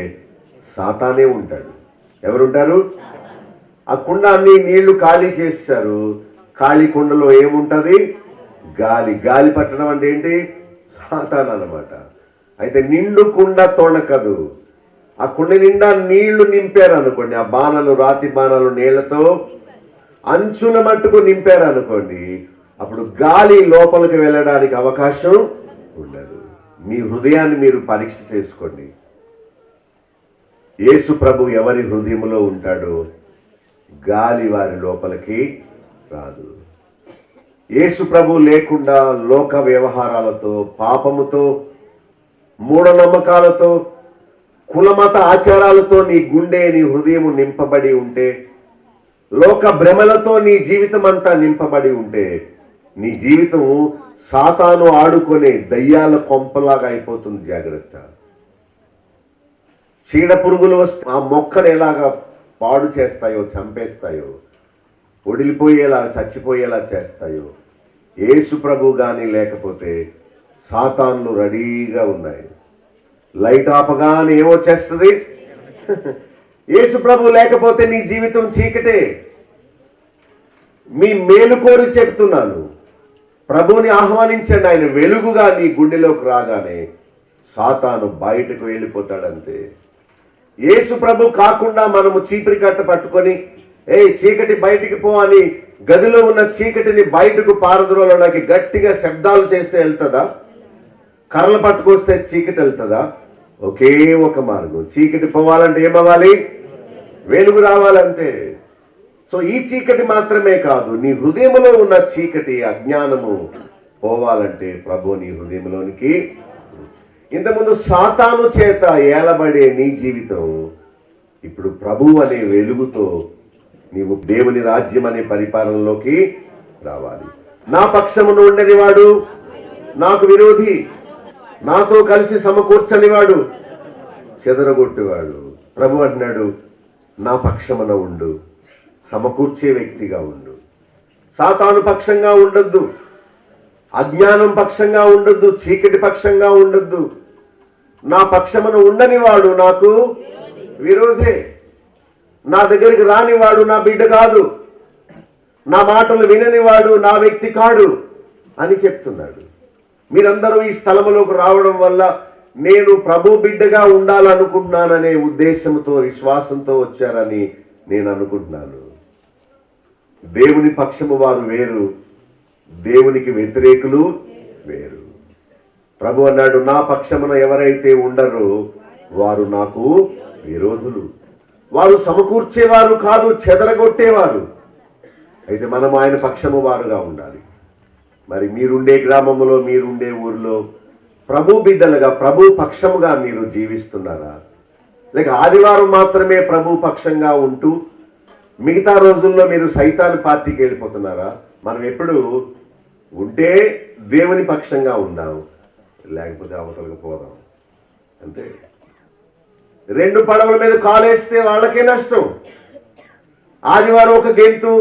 సాతానే ఉంటాడు. ఎవరుంటారు? ఆ కుండ అన్ని నీళ్లు ఖాళీ చేశారు, ఖాళీ కుండలో ఏముంటది? గాలి. గాలి పట్టడం అంటే ఏంటి? సాతాన్ అన్నమాట. అయితే నిండు కుండ తొణకదు. ఆ కుండ నిండా నీళ్లు నింపారు అనుకోండి, ఆ బాణలు, రాతి బాణాలు నీళ్లతో అంచుల మట్టుకు నింపారు అనుకోండి, అప్పుడు గాలి లోపలికి వెళ్ళడానికి అవకాశం ఉండదు. మీ హృదయాన్ని మీరు పరీక్ష చేసుకోండి. యేసు ప్రభు ఎవరి హృదయంలో ఉంటాడో గాలి వారి లోపలికి రాదు. యేసు ప్రభు లేకుండా లోక వ్యవహారాలతో, పాపముతో, మూఢనమ్మకాలతో, కులమత ఆచారాలతో నీ గుండె, నీ హృదయము నింపబడి ఉంటే, లోక భ్రమలతో నీ జీవితం అంతా నింపబడి ఉంటే, నీ జీవితం సాతాను ఆడుకునే దయ్యాల కొంపలాగా అయిపోతుంది. జాగ్రత్త. చీడ పురుగులు వస్తే ఆ మొక్కను ఎలాగా పాడు చేస్తాయో, చంపేస్తాయో, ఒడిలిపోయేలా, చచ్చిపోయేలా చేస్తాయో, యేసు ప్రభు కానీ లేకపోతే సాతాన్లు రెడీగా ఉన్నాయి. లైట్ ఆపగానే ఏమొచ్చేస్తుంది? యేసు ప్రభు లేకపోతే నీ జీవితం చీకటే. మీ మేలు కోరి చెప్తున్నాను, ప్రభువుని ఆహ్వానించండి. ఆయన వెలుగుగా నీ గుండెలోకి రాగానే సాతాను బయటకు వెళ్ళిపోతాడంతే. యేసు ప్రభు కాకుండా మనము చీపిరి కట్ట పట్టుకొని చీకటి బయటికి పో అని గదిలో ఉన్న చీకటిని బయటకు పారద్రోలడానికి గట్టిగా శబ్దాలు చేస్తే వెళ్తుందా? కర్రలు పట్టుకొస్తే చీకటి వెళ్తుందా? ఒకే ఒక మార్గం, చీకటి పోవాలంటే ఏమవ్వాలి? వెలుగు రావాలంతే. సో ఈ చీకటి మాత్రమే కాదు, నీ హృదయంలో ఉన్న చీకటి అజ్ఞానము పోవాలంటే ప్రభు నీ హృదయంలోనికి. ఇంతకుముందు సాతాను చేత ఏలబడే నీ జీవితం ఇప్పుడు ప్రభు అనే వెలుగుతో నీవు దేవుని రాజ్యం అనే పరిపాలనలోకి రావాలి. నా పక్షమును ఉండని వాడు నాకు విరోధి, నాతో కలిసి సమకూర్చనివాడు చెదరగొట్టేవాడు. ప్రభు అంటున్నాడు, నా పక్షమున ఉండు, సమకూర్చే వ్యక్తిగా ఉండు. సాతాను పక్షంగా ఉండొద్దు, అజ్ఞానం పక్షంగా ఉండొద్దు, చీకటి పక్షంగా ఉండొద్దు. నా పక్షమున ఉండని వాడు నాకు విరోధే. నా దగ్గరికి రానివాడు నా బిడ్డ కాదు, నా మాటలు విననివాడు నా వ్యక్తి కాడు అని చెప్తున్నాడు. మీరందరూ ఈ స్థలములోకి రావడం వల్ల నేను ప్రభు బిడ్డగా ఉండాలనుకుంటున్నాననే ఉద్దేశంతో, విశ్వాసంతో వచ్చారని నేను అనుకుంటున్నాను. దేవుని పక్షము వారు వేరు, దేవునికి వ్యతిరేకులు వేరు. ప్రభు అన్నాడు, నా పక్షమున ఎవరైతే ఉండరో వారు నాకు విరోధులు. వారు సమకూర్చేవారు కాదు, చెదరగొట్టేవారు. అయితే మనం ఆయన పక్షము వారుగా ఉండాలి. మరి మీరుండే గ్రామంలో, మీరుండే ఊరిలో ప్రభు బిడ్డలుగా, ప్రభు పక్షముగా మీరు జీవిస్తున్నారా? లేక ఆదివారం మాత్రమే ప్రభు పక్షంగా ఉంటూ మిగతా రోజుల్లో మీరు సైతాన్ పార్టీకి వెళ్ళిపోతున్నారా? మనం ఎప్పుడు ఉంటే దేవుని పక్షంగా ఉందాం, లేకపోతే అవతలకు పోదాం అంతే. రెండు పడవల మీద కాలేస్తే వాళ్ళకే నష్టం. ఆదివారం ఒక గెంతు,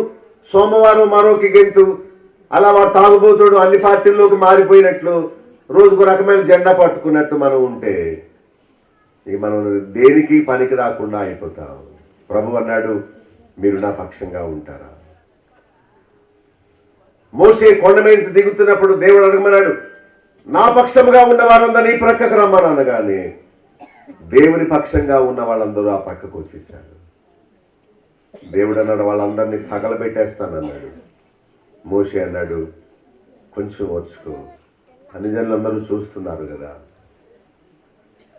సోమవారం మరొక గెంతు, అలా వాడు తాగుబోతుడు అన్ని పార్టీల్లోకి మారిపోయినట్లు రోజుకు రకమైన జెండా పట్టుకున్నట్టు మనం ఉంటే ఇక మనం దేనికి పనికి రాకుండా అయిపోతాం. ప్రభు అన్నాడు, మీరు నా పక్షంగా ఉంటారా? మోషే కొండ మీద దిగుతున్నప్పుడు దేవుడు అడగమన్నాడు, నా పక్షంగా ఉన్న వాళ్ళందరూ ఈ ప్రక్కకు రమ్మని అనగానే దేవుని పక్షంగా ఉన్న వాళ్ళందరూ ఆ పక్కకు వచ్చేసారు. దేవుడు అన్నాడు, వాళ్ళందరినీ తగలబెట్టేస్తానన్నాడు. మోషే అన్నాడు, కొంచెం వచ్చుకో, అన్ని జనులందరూ చూస్తున్నారు కదా,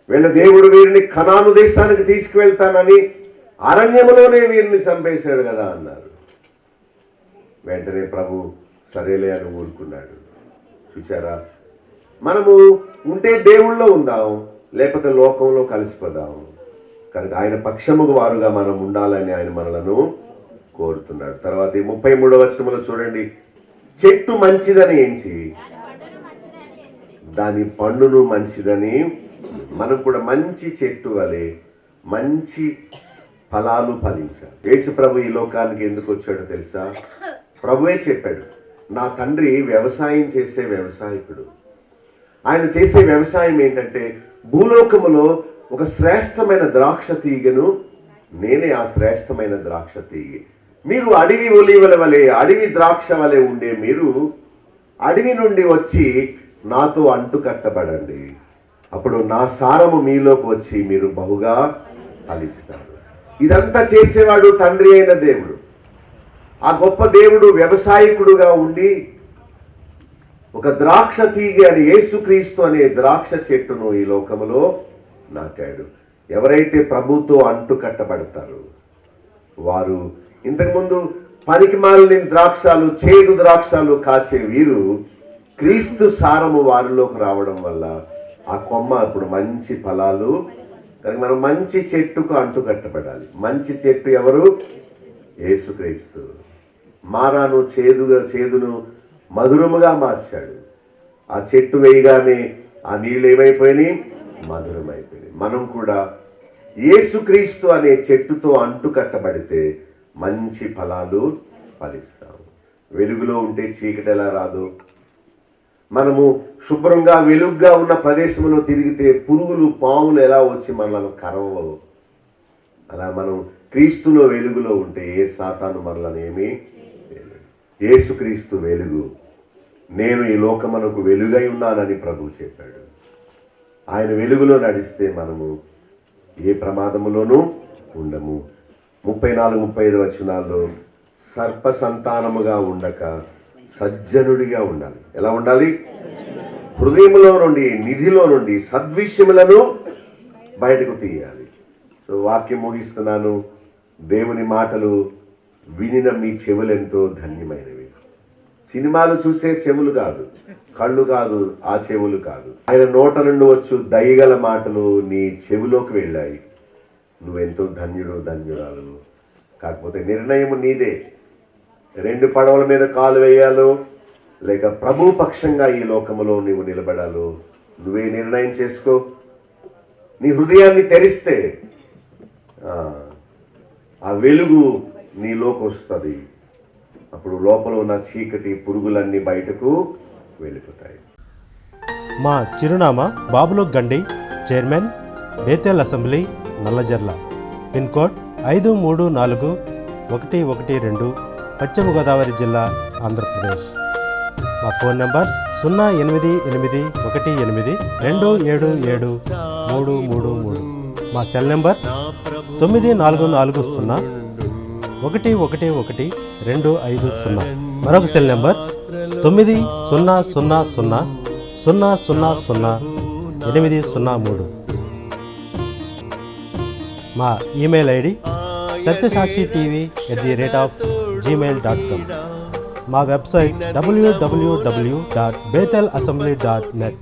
వీళ్ళ దేవుడు వీరిని కనాను దేశానికి తీసుకువెళ్తానని అరణ్యములోనే వీరిని చంపేశాడు కదా అన్నారు. వెంటనే ప్రభు సరేలే అని ఊరుకున్నాడు. చూచారా, మనము ఉంటే దేవుళ్ళో ఉందాం, లేకపోతే లోకంలో కలిసిపోదాం. కనుక ఆయన పక్షముకు వారుగా మనం ఉండాలని ఆయన మనలను కోరుతున్నాడు. తర్వాత 33వ వచనంలో చూడండి, చెట్టు మంచిదని ఎంచి దాని పండును మంచిదని. మనం కూడా మంచి చెట్టు వలె మంచి ఫలాలు ఫలించాలి. యేసు ప్రభు ఈ లోకానికి ఎందుకు వచ్చాడో తెలుసా? ప్రభువే చెప్పాడు, నా తండ్రి వ్యవసాయం చేసే వ్యవసాయకుడు. ఆయన చేసే వ్యవసాయం ఏంటంటే, భూలోకములో ఒక శ్రేష్టమైన ద్రాక్ష తీగను, నేనే ఆ శ్రేష్టమైన ద్రాక్ష తీగ. మీరు అడవి ఒలీవల వలె, అడవి ద్రాక్ష వలె ఉండే మీరు అడవి నుండి వచ్చి నాతో అంటు కట్టబడండి. అప్పుడు నా సారము మీలోకి వచ్చి మీరు బహుగా ఫలిస్తారు. ఇదంతా చేసేవాడు తండ్రి అయిన దేవుడు. ఆ గొప్ప దేవుడు వ్యవసాయకుడుగా ఉండి ఒక ద్రాక్ష తీగ అని యేసుక్రీస్తు అనే ద్రాక్ష చెట్టును ఈ లోకములో నాటాడు. ఎవరైతే ప్రభుతో అంటు కట్టబడతారో వారు, ఇంతకుముందు పనికి మాలిన ద్రాక్షాలు, చేదు ద్రాక్షాలు కాచే వీరు క్రీస్తు సారము వారిలోకి రావడం వల్ల ఆ కొమ్మ ఇప్పుడు మంచి ఫలాలు. కనుక మనం మంచి చెట్టుకు అంటు కట్టబడాలి. మంచి చెట్టు ఎవరు? యేసుక్రీస్తు. మారాను చేదును మధురముగా మార్చాడు. ఆ చెట్టు వేయగానే ఆ నీళ్ళు ఏమైపోయినాయి? మధురమైపోయినాయి. మనం కూడా యేసుక్రీస్తు అనే చెట్టుతో అంటు కట్టబడితే మంచి ఫలాలు ఫలిస్తాం. వెలుగులో ఉంటే చీకటి ఎలా రాదు? మనము శుభ్రంగా వెలుగుగా ఉన్న ప్రదేశంలో తిరిగితే పురుగులు, పాములు ఎలా వచ్చి మనల్ని కరవవు? అలా మనం క్రీస్తులో వెలుగులో ఉంటే ఏ సాతాను మనలనేమి యేసుక్రీస్తు వెలుగు, నేను ఈ లోకమునకు వెలుగై ఉన్నానని ప్రభు చెప్పాడు. ఆయన వెలుగులో నడిస్తే మనము ఏ ప్రమాదములోనూ ఉండము. 34-35 వచనాల్లో సర్ప సంతానముగా ఉండక సజ్జనుడిగా ఉండాలి. ఎలా ఉండాలి? హృదయంలో నుండి, నిధిలో నుండి సద్విషయములను బయటకు తీయాలి. సో వాక్యం ముగిస్తున్నాను. దేవుని మాటలు వినిన మీ చెవులు ఎంతో ధన్యమైనవి. సినిమాలు చూసే చెవులు కాదు, కళ్ళు కాదు, ఆ చెవులు కాదు. ఆయన నోట నుండి వచ్చు దయగల మాటలు నీ చెవిలోకి వెళ్ళాయి. నువ్వెంతో ధన్యుడు, ధన్యురాలు. కాకపోతే నిర్ణయం నీదే. 2 పడవల మీద కాలు వేయాలో లేక ప్రభు పక్షంగా ఈ లోకములో నీవు నిలబడాలో నువ్వే నిర్ణయం చేసుకో. నీ హృదయాన్ని తెరిస్తే ఆ వెలుగు నీలోకి వస్తుంది. అప్పుడు లోపల ఉన్న చీకటి పురుగులన్నీ బయటకు వెళ్ళిపోతాయి. మా చిరునామా బాబులోక్ గండి, chairman, Bethel assembly, Nallajerla. Pin code 534112, పశ్చిమ గోదావరి జిల్లా, ఆంధ్రప్రదేశ్. మా ఫోన్ నంబర్స్ 088118277333. మా సెల్ నెంబర్ 9440111250. మరొక సెల్ నెంబర్ 9000000803. మా ఈమెయిల్ ఐడి satyasakshi.tv@gmail.com. మా వెబ్సైట్ www.bethelassembly.net.